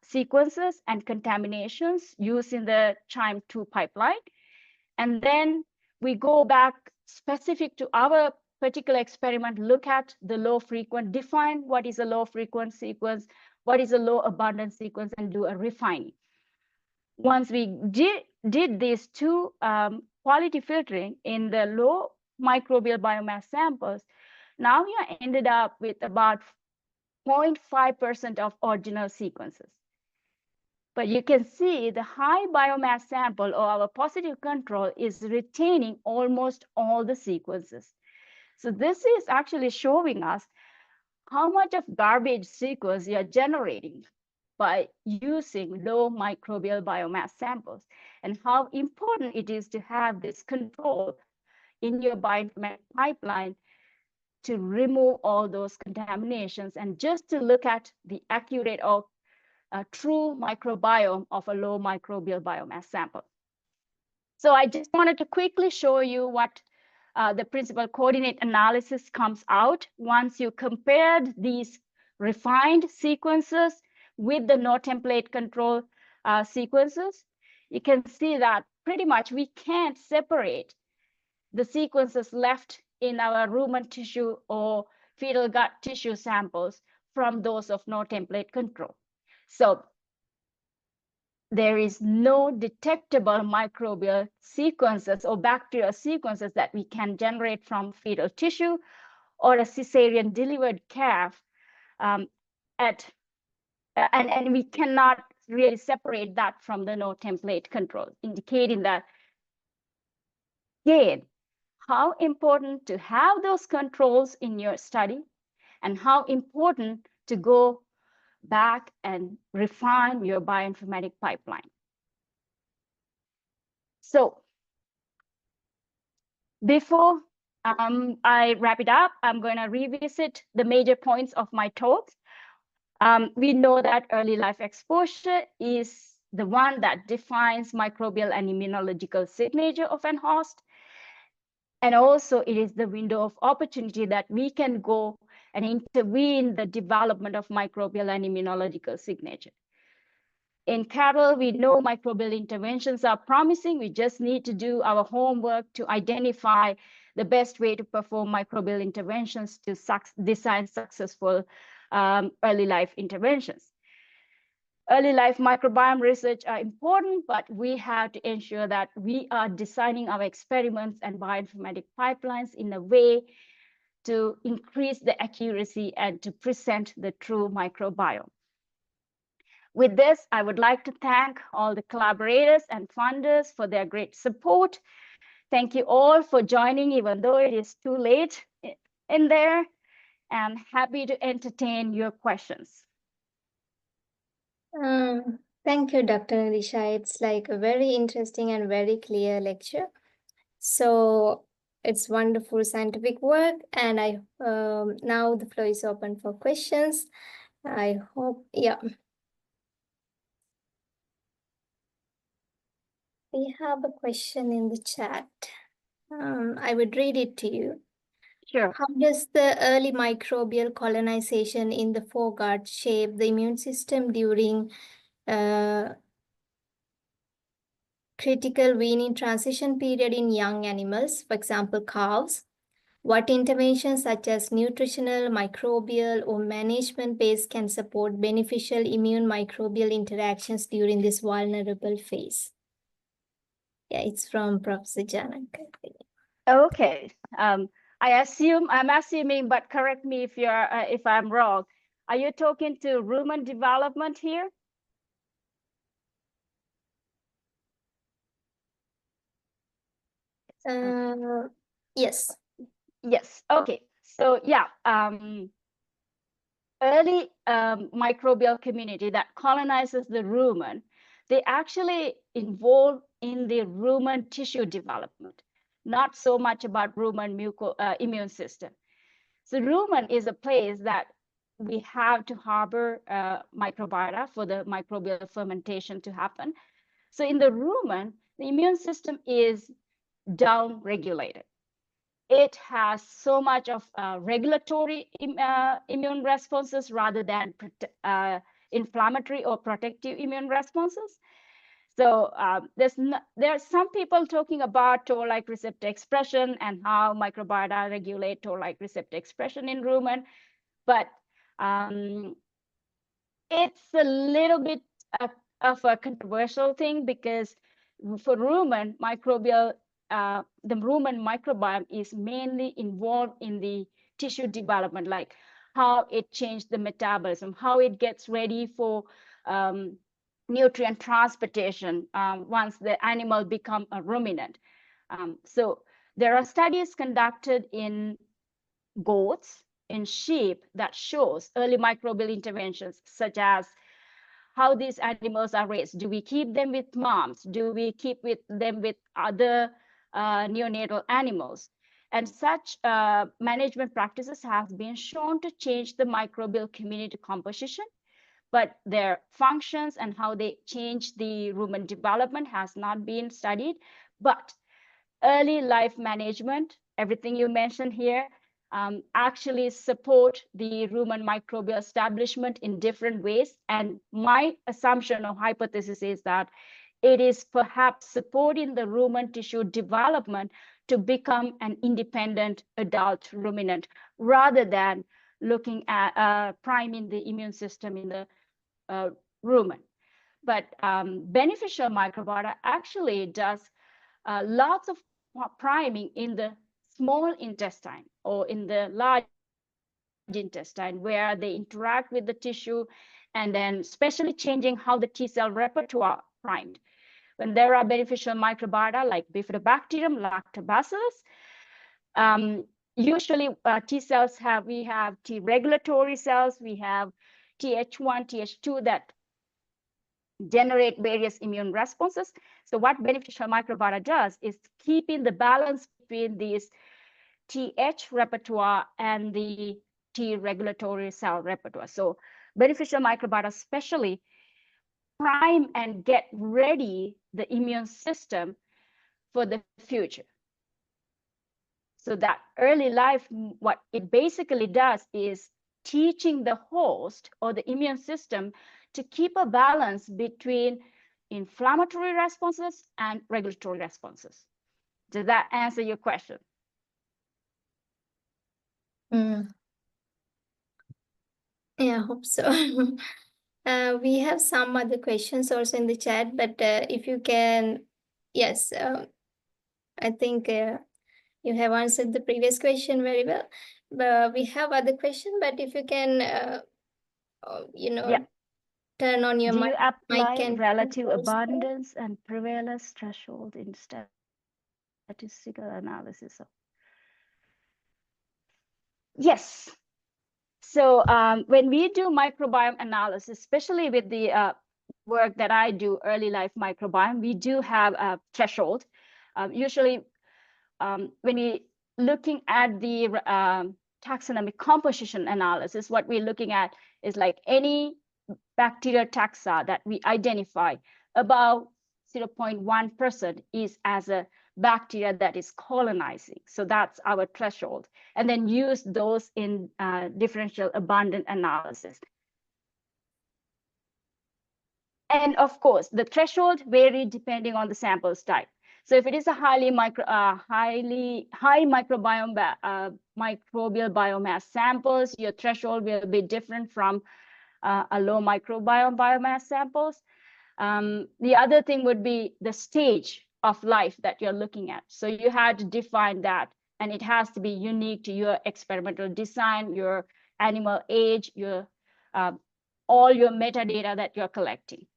sequences and contaminations using the CHIME2 pipeline. And then we go back specific to our particular experiment, look at the low frequent, define what is a low frequent sequence, what is a low abundance sequence, and do a refining. Once we did these 2 quality filtering in the low microbial biomass samples, now you ended up with about 0.5% of original sequences. But you can see the high biomass sample or our positive control is retaining almost all the sequences. So this is actually showing us how much of garbage sequence you're generating by using low microbial biomass samples, and how important it is to have this control in your bioinformatics pipeline to remove all those contaminations and just to look at the accurate or true microbiome of a low microbial biomass sample. So I just wanted to quickly show you what the principal coordinate analysis comes out once you compared these refined sequences with the no template control sequences. You can see that pretty much we can't separate the sequences left in our rumen tissue or fetal gut tissue samples from those of no template control. So there is no detectable microbial sequences or bacterial sequences that we can generate from fetal tissue or a cesarean delivered calf and we cannot really separate that from the no template control, indicating that, again, how important to have those controls in your study and how important to go back and refine your bioinformatic pipeline. So before I wrap it up, I'm going to revisit the major points of my talk. We know that early life exposure is the one that defines microbial and immunological signature of an host. And also it is the window of opportunity that we can go and intervene the development of microbial and immunological signature. In cattle, we know microbial interventions are promising. We just need to do our homework to identify the best way to perform microbial interventions to design successful early life interventions. Early life microbiome research are important, but we have to ensure that we are designing our experiments and bioinformatic pipelines in a way to increase the accuracy and to present the true microbiome. With this, I would like to thank all the collaborators and funders for their great support. Thank you all for joining, even though it is too late in there, and happy to entertain your questions. Thank you, Dr. Nilusha. It's like a very interesting and very clear lecture. So it's wonderful scientific work, and now the floor is open for questions. I hope, yeah. We have a question in the chat. I would read it to you. Sure. How does the early microbial colonization in the foregut shape the immune system during critical weaning transition period in young animals, for example, calves? What interventions such as nutritional, microbial, or management-based can support beneficial immune microbial interactions during this vulnerable phase? Yeah, it's from Professor Janaka. Okay. I'm assuming, but correct me if I'm wrong. Are you talking to rumen development here? Yes. Yes. Okay. So yeah, early microbial community that colonizes the rumen, they actually involve in the rumen tissue development, not so much about rumen immune system. So rumen is a place that we have to harbor microbiota for the microbial fermentation to happen. So in the rumen, the immune system is down-regulated. It has so much of regulatory immune responses rather than inflammatory or protective immune responses. So there are some people talking about toll-like receptor expression and how microbiota regulate toll-like receptor expression in rumen, but it's a little bit of a controversial thing because for rumen microbial, the rumen microbiome is mainly involved in the tissue development, like how it changed the metabolism, how it gets ready for nutrient transportation once the animal become a ruminant. So there are studies conducted in goats, in sheep, that shows early microbial interventions, such as how these animals are raised. Do we keep them with moms? Do we keep them with other neonatal animals? And such management practices have been shown to change the microbial community composition, but their functions and how they change the rumen development has not been studied. But early life management, everything you mentioned here, actually support the rumen microbial establishment in different ways. And my assumption or hypothesis is that it is perhaps supporting the rumen tissue development to become an independent adult ruminant, rather than looking at priming the immune system in the rumen. But beneficial microbiota actually does lots of priming in the small intestine or in the large intestine, where they interact with the tissue, and then especially changing how the T cell repertoire primed. When there are beneficial microbiota like bifidobacterium, lactobacillus, usually T cells we have T regulatory cells, we have Th1, Th2 that generate various immune responses. So what beneficial microbiota does is keeping the balance between these Th repertoire and the T regulatory cell repertoire. So beneficial microbiota especially prime and get ready the immune system for the future. So that early life, what it basically does is teaching the host or the immune system to keep a balance between inflammatory responses and regulatory responses. Does that answer your question? Yeah, I hope so. We have some other questions also in the chat, but if you can, yes, I think you have answered the previous question very well. But we have other question, but if you can, Yeah. turn on your Do mic you apply and relative abundance and prevalence threshold in statistical analysis? Yes. So when we do microbiome analysis, especially with the work that I do, early life microbiome, we do have a threshold. Usually when we looking at the taxonomic composition analysis, what we're looking at is like any bacterial taxa that we identify, about 0.1% is as a bacteria that is colonizing. So that's our threshold. And then use those in differential abundant analysis. And of course, the threshold vary depending on the sample's type. So if it is a high microbiome microbial biomass samples, your threshold will be different from a low microbiome biomass samples. The other thing would be the stage of life that you're looking at. So you have to define that, and it has to be unique to your experimental design, your animal age, your all your metadata that you're collecting.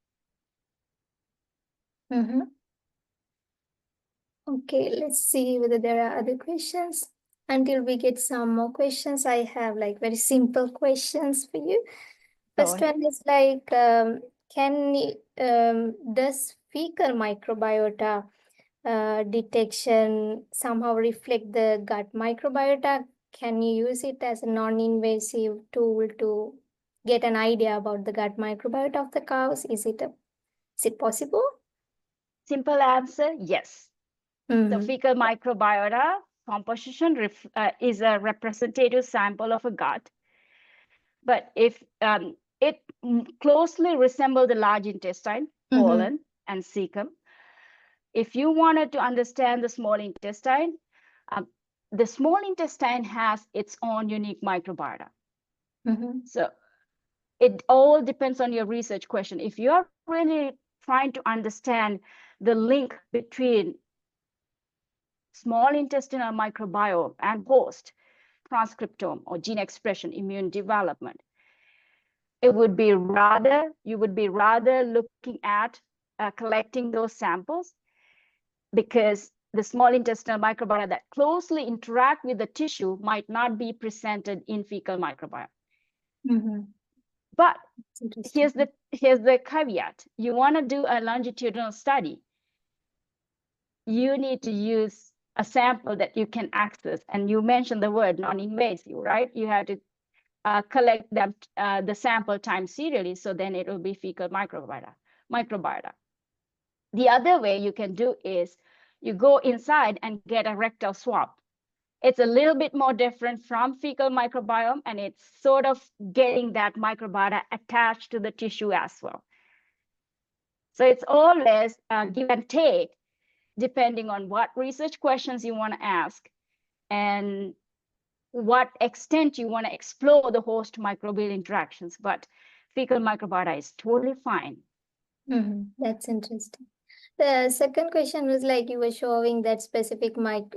Okay, let's see whether there are other questions. Until we get some more questions, I have like very simple questions for you. First one is like, does fecal microbiota detection somehow reflect the gut microbiota? Can you use it as a non-invasive tool to get an idea about the gut microbiota of the cows? Is it possible? Simple answer, yes. The fecal microbiota composition is a representative sample of a gut. But if it closely resembles the large intestine, colon, and cecum, if you wanted to understand the small intestine has its own unique microbiota. So it all depends on your research question. If you're really trying to understand the link between small intestinal microbiome and host transcriptome or gene expression, immune development, you would be rather looking at collecting those samples, because the small intestinal microbiota that closely interact with the tissue might not be presented in fecal microbiome. But here's the caveat. You want to do a longitudinal study, you need to use a sample that you can access. And you mentioned the word non-invasive, right? You have to collect them, the sample time serially, so then it will be fecal microbiota. The other way you can do is you go inside and get a rectal swab. It's a little bit more different from fecal microbiome, and it's sort of getting that microbiota attached to the tissue as well. So it's always give and take, depending on what research questions you want to ask and what extent you want to explore the host microbial interactions. But fecal microbiota is totally fine. That's interesting. The second question was like you were showing that specific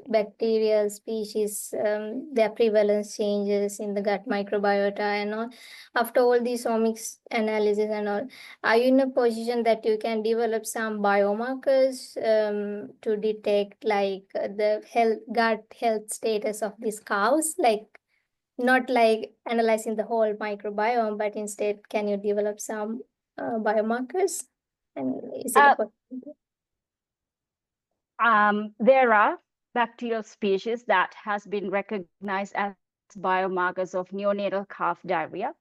bacterial species, their prevalence changes in the gut microbiota and all. After all these omics analysis and all, are you in a position that you can develop some biomarkers to detect like the gut health status of these cows? Like not like analyzing the whole microbiome, but instead can you develop some biomarkers? And is it a possibility? There are bacterial species that has been recognized as biomarkers of neonatal calf diarrhea.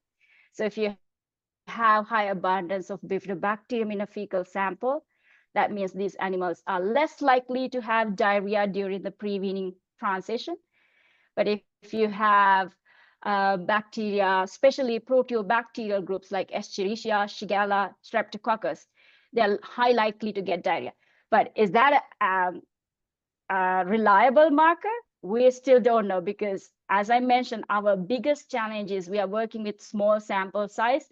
So if you have high abundance of bifidobacterium in a fecal sample, that means these animals are less likely to have diarrhea during the pre-weaning transition. But if you have bacteria, especially proteobacterial groups like Escherichia, Shigella, Streptococcus, they're high likely to get diarrhea. But is that a reliable marker? We still don't know, because as I mentioned, our biggest challenge is we are working with small sample size,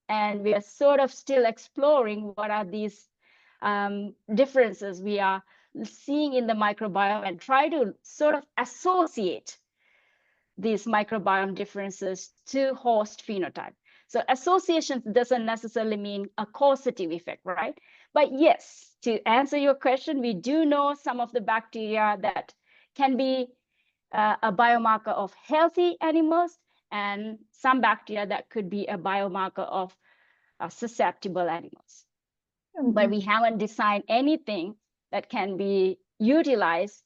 and we are sort of still exploring what are these differences we are seeing in the microbiome and try to sort of associate these microbiome differences to host phenotype. So association doesn't necessarily mean a causative effect, right? But yes, to answer your question, we do know some of the bacteria that can be a biomarker of healthy animals, and some bacteria that could be a biomarker of susceptible animals. But we haven't designed anything that can be utilized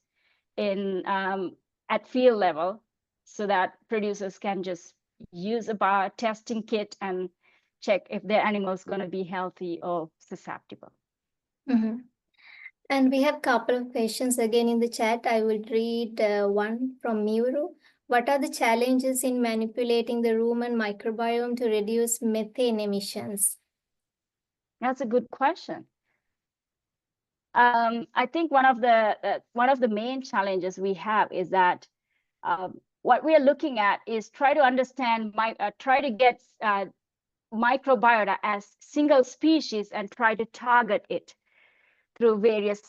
in at field level, so that producers can just use a testing kit and check if their animal is going to be healthy or susceptible. And we have a couple of questions again in the chat. I will read one from Miuru. What are the challenges in manipulating the rumen microbiome to reduce methane emissions? That's a good question. I think one of the main challenges we have is that what we are looking at is try to understand, try to get microbiota as single species and try to target it through various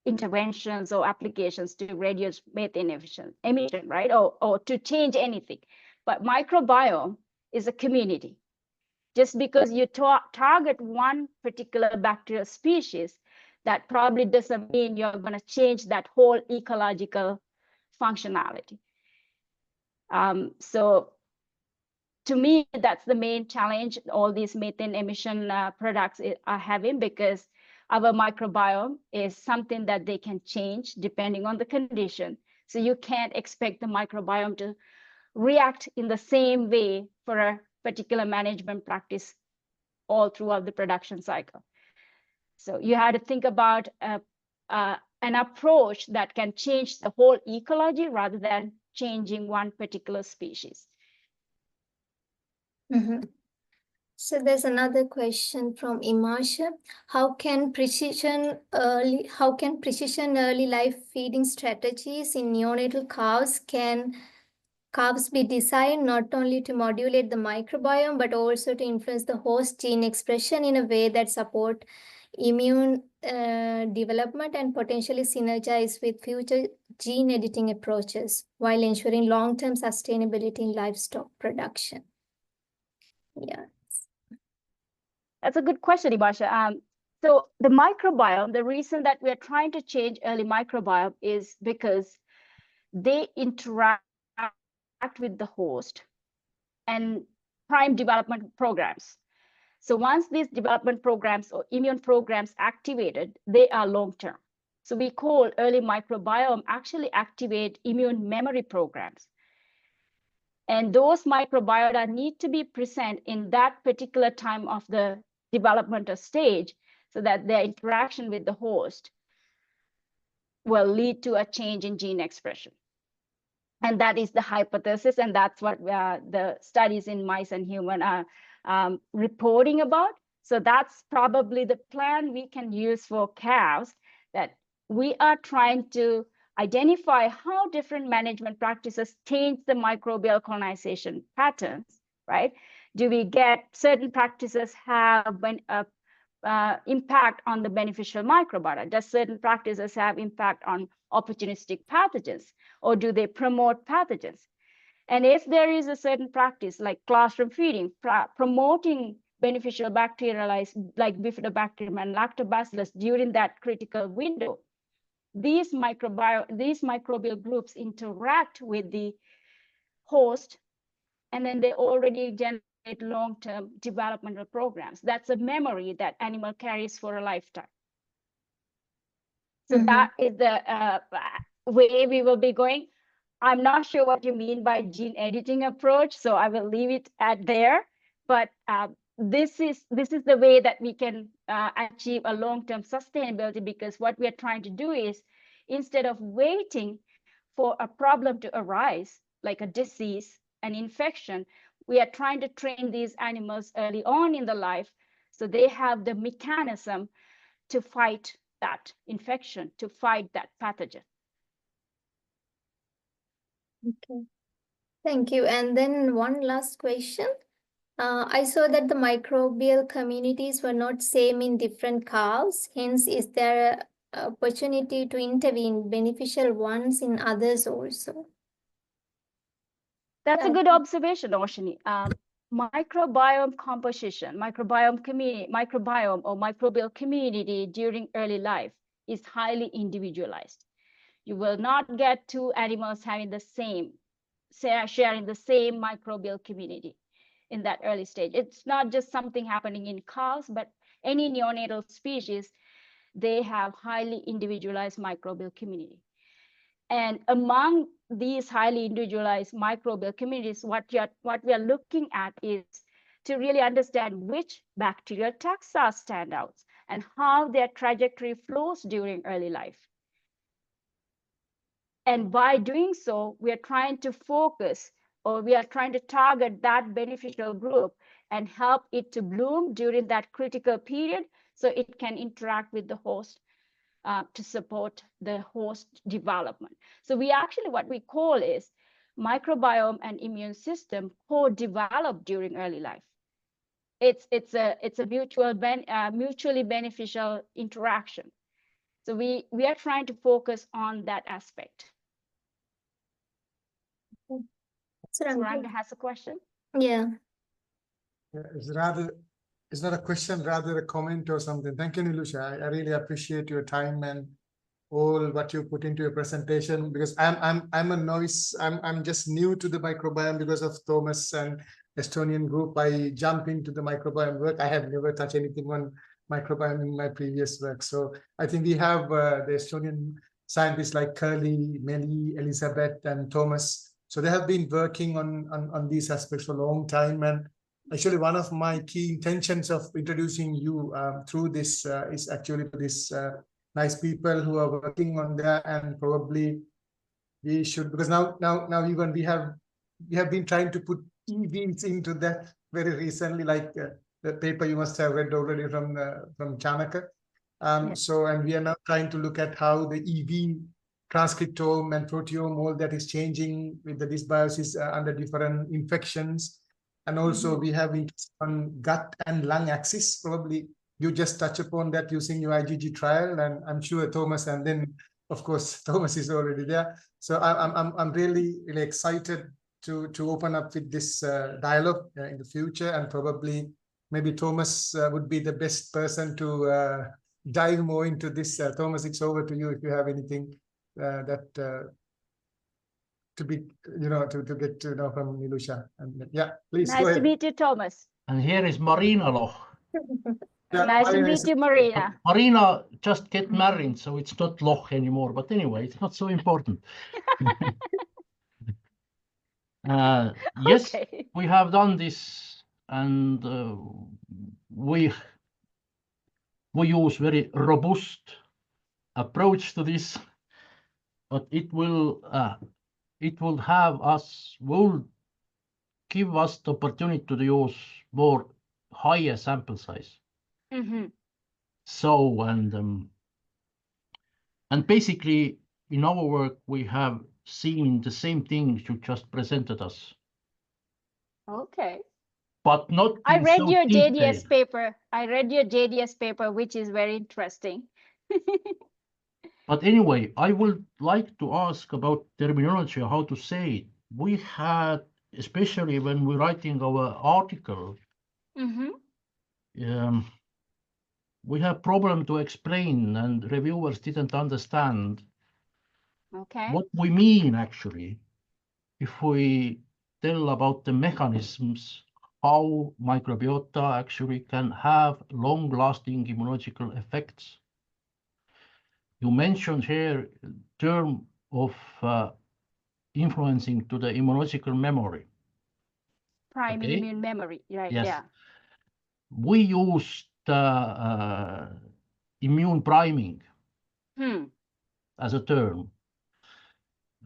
interventions or applications to reduce methane emission, right? Or to change anything. But microbiome is a community. Just because you target one particular bacterial species, that probably doesn't mean you're going to change that whole ecological functionality. So to me, that's the main challenge all these methane emission products are having, because our microbiome is something that they can change depending on the condition. So you can't expect the microbiome to react in the same way for a particular management practice all throughout the production cycle. So you have to think about an approach that can change the whole ecology rather than changing one particular species. So there's another question from Imasha. How can precision early life feeding strategies in neonatal calves be designed not only to modulate the microbiome, but also to influence the host gene expression in a way that support immune development and potentially synergize with future gene editing approaches while ensuring long-term sustainability in livestock production? Yeah. That's a good question, Ibasha. So the microbiome, the reason that we're trying to change early microbiome is because they interact with the host and prime development programs. So once these development programs or immune programs activated, they are long-term. So we call early microbiome actually activate immune memory programs. And those microbiota need to be present in that particular time of the developmental stage so that their interaction with the host will lead to a change in gene expression. And that is the hypothesis, and that's what the studies in mice and human are reporting about. So that's probably the plan we can use for calves, that we are trying to identify how different management practices change the microbial colonization patterns, right? Do we get certain practices have impact on the beneficial microbiota? Does certain practices have impact on opportunistic pathogens, or do they promote pathogens? And if there is a certain practice like classroom feeding, promoting beneficial bacteria like bifidobacterium and lactobacillus during that critical window, these microbial groups interact with the host, and then they already generate long-term developmental programs. That's a memory that animal carries for a lifetime. So that is the way we will be going. I'm not sure what you mean by gene editing approach, so I will leave it at there. But this is the way that we can achieve a long-term sustainability, because what we are trying to do is, instead of waiting for a problem to arise, like a disease, an infection, we are trying to train these animals early on in the life so they have the mechanism to fight that infection, to fight that pathogen. Okay, thank you. And then one last question. I saw that the microbial communities were not same in different cows. Hence, is there an opportunity to intervene beneficial ones in others also? That's a good observation, Oshini. Microbiome composition, microbiome or microbial community during early life is highly individualized. You will not get two animals having the same, sharing the same microbial community in that early stage. It's not just something happening in cows, but any neonatal species, they have highly individualized microbial community. And among these highly individualized microbial communities, what we are looking at is to really understand which bacterial taxa stand out and how their trajectory flows during early life. And by doing so, we are trying to focus, or we are trying to target that beneficial group and help it to bloom during that critical period so it can interact with the host to support the host development. So we actually, what we call is microbiome and immune system co-develop during early life. It's a mutually beneficial interaction. So we are trying to focus on that aspect. Suranga has a question. Yeah. It's not a question, rather a comment or something. Thank you, Nilusha. I really appreciate your time and all what you put into your presentation, because I'm a novice. I'm just new to the microbiome because of Thomas and Estonian group. I jump into the microbiome work. I have never touched anything on microbiome in my previous work. So I think we have the Estonian scientists like Curly, Melly, Elizabeth, and Thomas. So they have been working on these aspects for a long time. And actually, one of my key intentions of introducing you through this is actually to this nice people who are working on that, and probably we should, because now even we have been trying to put EVs into that very recently, like the paper you must have read already from Chanaka. So, and we are now trying to look at how the EV transcriptome and proteome, all that is changing with the dysbiosis under different infections. And also we have it on gut and lung axis. Probably you just touch upon that using your IgG trial, and I'm sure Thomas, and then of course Thomas is already there. So I'm really excited to open up with this dialogue in the future, and probably maybe Thomas would be the best person to dive more into this. Thomas, it's over to you if you have anything that to be, to get to know from Nilusha. And yeah, please go Nice to ahead. meet you, Thomas. And here is Marina Loh. Yeah, Nice to Marina meet is- you, Marina. Marina just get married, so it's not Loh anymore. But anyway, it's not so important. Yes, Okay. we have done this, and we use very robust approach to this, but it will give us the opportunity to use more higher sample size. So and basically in our work we have seen the same things you just presented us, Okay. but not I in read so your detail. JDS paper. I read your JDS paper, which is very interesting. But anyway, I would like to ask about terminology, how to say it. We had, especially when we're writing our article, we have problem to explain, and reviewers didn't understand Okay. what we mean actually if we tell about the mechanisms how microbiota actually can have long-lasting immunological effects. You mentioned here term of influencing to the immunological memory. Priming Okay. immune memory, right? Yes. Yeah. We used immune priming as a term.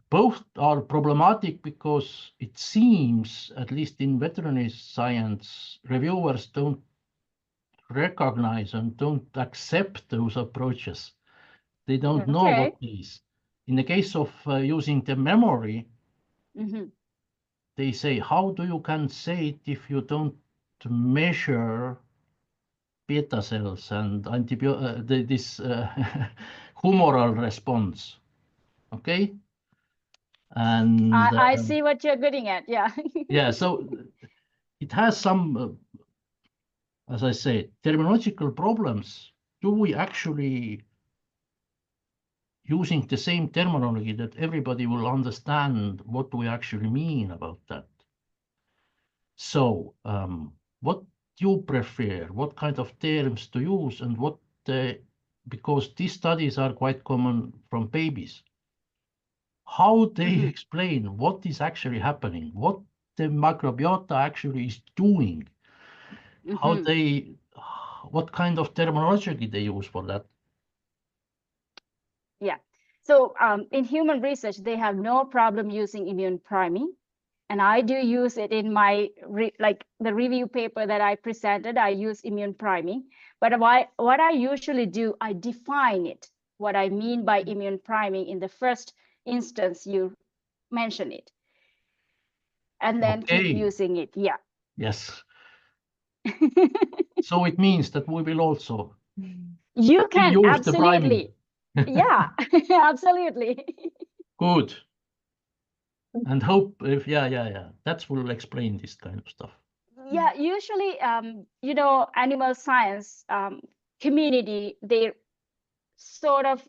Both are problematic because it seems, at least in veterinary science, reviewers don't recognize and don't accept those approaches. They don't know what it is. In the case of using the memory, they say, how do you can say it if you don't measure beta cells and this humoral response? Okay. And I see what you're getting at. Yeah. yeah, so it has some, as I say, terminological problems. Do we actually using the same terminology that everybody will understand what we actually mean about that? So what do you prefer? What kind of terms to use, and what because these studies are quite common from babies. How they explain what is actually happening, what the microbiota actually is doing, what kind of terminology they use for that? Yeah. So in human research, they have no problem using immune priming. And I do use it in my, like the review paper that I presented, I use immune priming. But what I usually do, I define it, what I mean by immune priming in the first instance you mention it. And then keep using it. Yeah. Yes. So it means that we will also you can use absolutely. Yeah, absolutely. Good. And hope if that will explain this kind of stuff. Yeah, usually animal science community, they sort of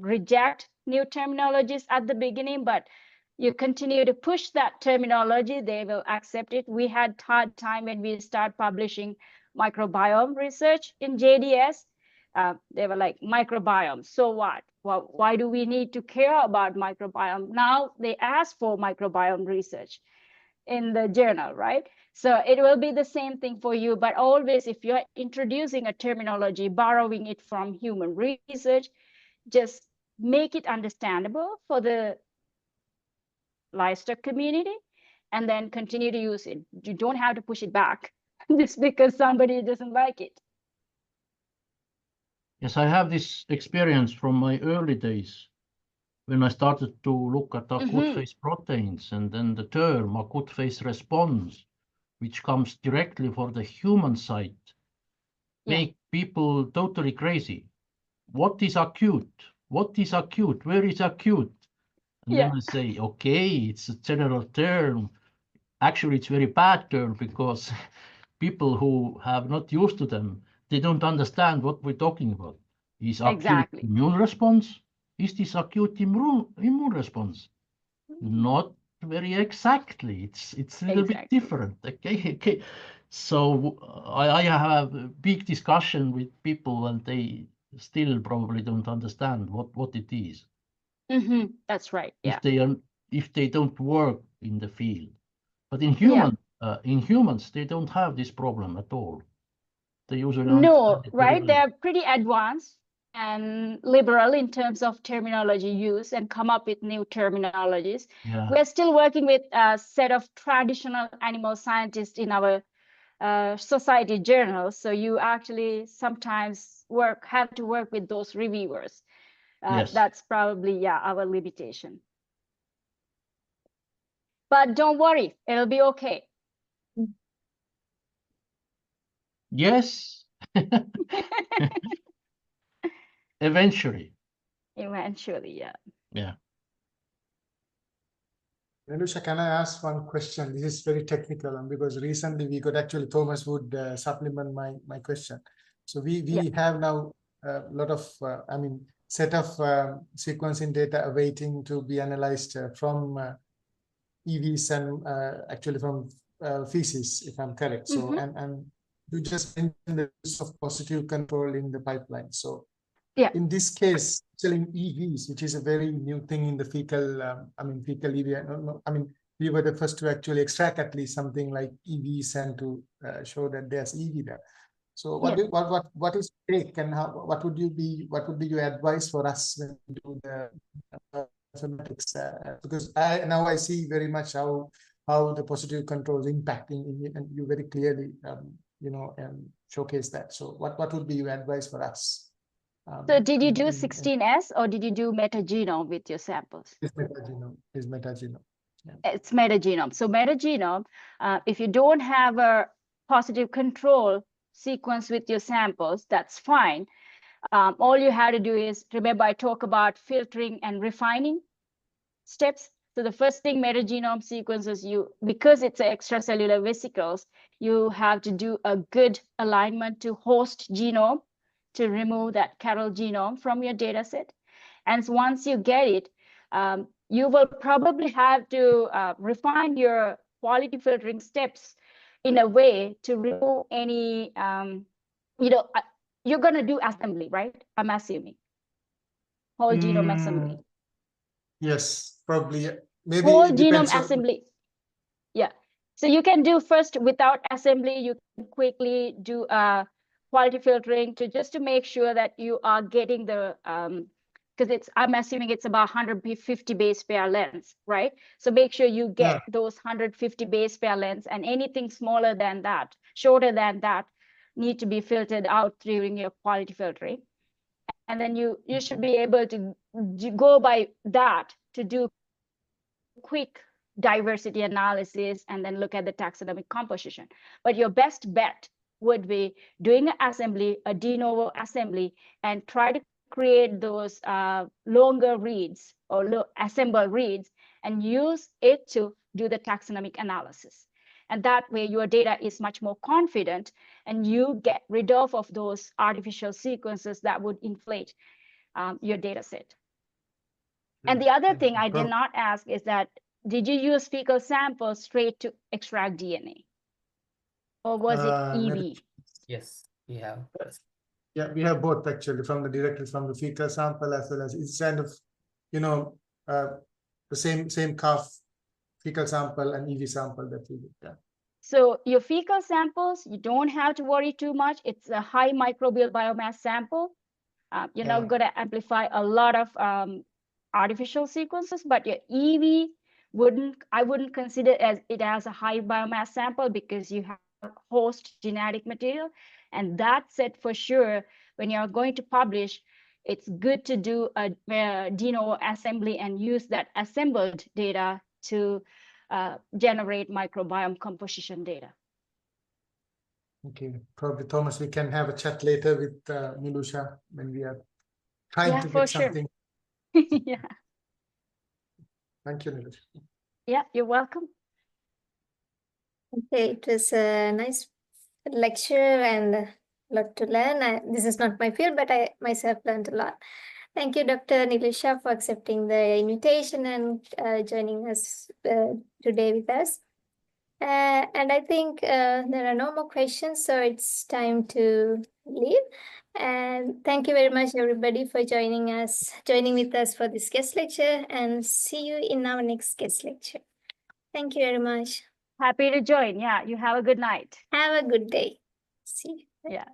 reject new terminologies at the beginning, but you continue to push that terminology, they will accept it. We had hard time when we start publishing microbiome research in JDS. They were like, microbiome, so what? Well, why do we need to care about microbiome? Now they ask for microbiome research in the journal, right? So it will be the same thing for you, but always if you're introducing a terminology, borrowing it from human research, just make it understandable for the livestock community and then continue to use it. You don't have to push it back just because somebody doesn't like it. Yes, I have this experience from my early days when I started to look at acute phase proteins, and then the term acute phase response, which comes directly for the human side, make people totally crazy. What is acute? What is acute? Where is acute? And then I say, okay, it's a general term. Actually, it's a very bad term because people who have not used to them, they don't understand what we're talking about. Is acute Exactly. immune response? Is this acute immune response? Not very exactly. It's a little bit different. Okay. So I have a big discussion with people, and they still probably don't understand what it is. That's right. Yeah. If they don't work in the field, but in humans they don't have this problem at all. They usually No, understand it very right? well. They're pretty advanced and liberal in terms of terminology use and come up with new terminologies. Yeah. We're still working with a set of traditional animal scientists in our society journals. So you actually sometimes have to work with those reviewers. Yes. That's probably, our limitation. But don't worry, it'll be okay. Yes. Eventually. Eventually, yeah. Yeah. Nilusha, can I ask one question? This is very technical, and because recently we got actually Thomas would supplement my question. So we have now a lot of set of sequencing data awaiting to be analyzed from EVs and actually from feces, if I'm correct. So and you just mentioned the use of positive control in the pipeline. So in this case, selling EVs, which is a very new thing in the fecal, fecal EV. We were the first to actually extract at least something like EVs and to show that there's EV there. So what is take, and what would be your advice for us when we do the mathematics? Because I see very much how the positive control is impacting, and you very clearly showcase that. So what would be your advice for us? So did you do 16S or did you do metagenome with your samples? It's metagenome. It's metagenome. Yeah. It's metagenome. So metagenome, if you don't have a positive control sequence with your samples, that's fine. All you have to do is, remember I talk about filtering and refining steps. So the first thing, metagenome sequences, because it's extracellular vesicles, you have to do a good alignment to host genome to remove that chiral genome from your data set. And so once you get it, you will probably have to refine your quality filtering steps in a way to remove any, you're going to do assembly, right? I'm assuming. Whole genome assembly. Yes, probably. Maybe whole it genome depends assembly. Yeah. So you can do first without assembly. You can quickly do quality filtering just to make sure that you are getting the because I'm assuming it's about 150 base pair lengths, right? So make sure you get those 150 base pair lengths, and anything smaller than that, shorter than that, need to be filtered out during your quality filtering. And then you should be able to go by that to do quick diversity analysis and then look at the taxonomic composition. But your best bet would be doing an assembly, a de novo assembly, and try to create those longer reads or assemble reads and use it to do the taxonomic analysis. And that way your data is much more confident and you get rid of those artificial sequences that would inflate your data set. And the other thing I did not ask is that, did you use fecal samples straight to extract DNA? Or was it EV? Yes, we have. Yeah, we have both actually, directly from the fecal sample, as well as it's kind of, the same calf fecal sample and EV sample that we did. Yeah. So your fecal samples, you don't have to worry too much. It's a high microbial biomass sample. You're not going to amplify a lot of artificial sequences, but your EV I wouldn't consider it as a high biomass sample because you have host genetic material. And that's it for sure. When you're going to publish, it's good to do a de novo assembly and use that assembled data to generate microbiome composition data. Okay, probably Thomas, we can have a chat later with Nilusha when we are trying to get something. Yeah. Thank you, Nilusha. Yeah, you're welcome. Okay, it was a nice lecture and a lot to learn. This is not my field, but I myself learned a lot. Thank you, Dr. Nilusha, for accepting the invitation and joining us today with us. And I think there are no more questions, so it's time to leave. And thank you very much, everybody, for joining with us for this guest lecture, and see you in our next guest lecture. Thank you very much. Happy to join. Yeah, you have a good night. Have a good day. See you. Yeah.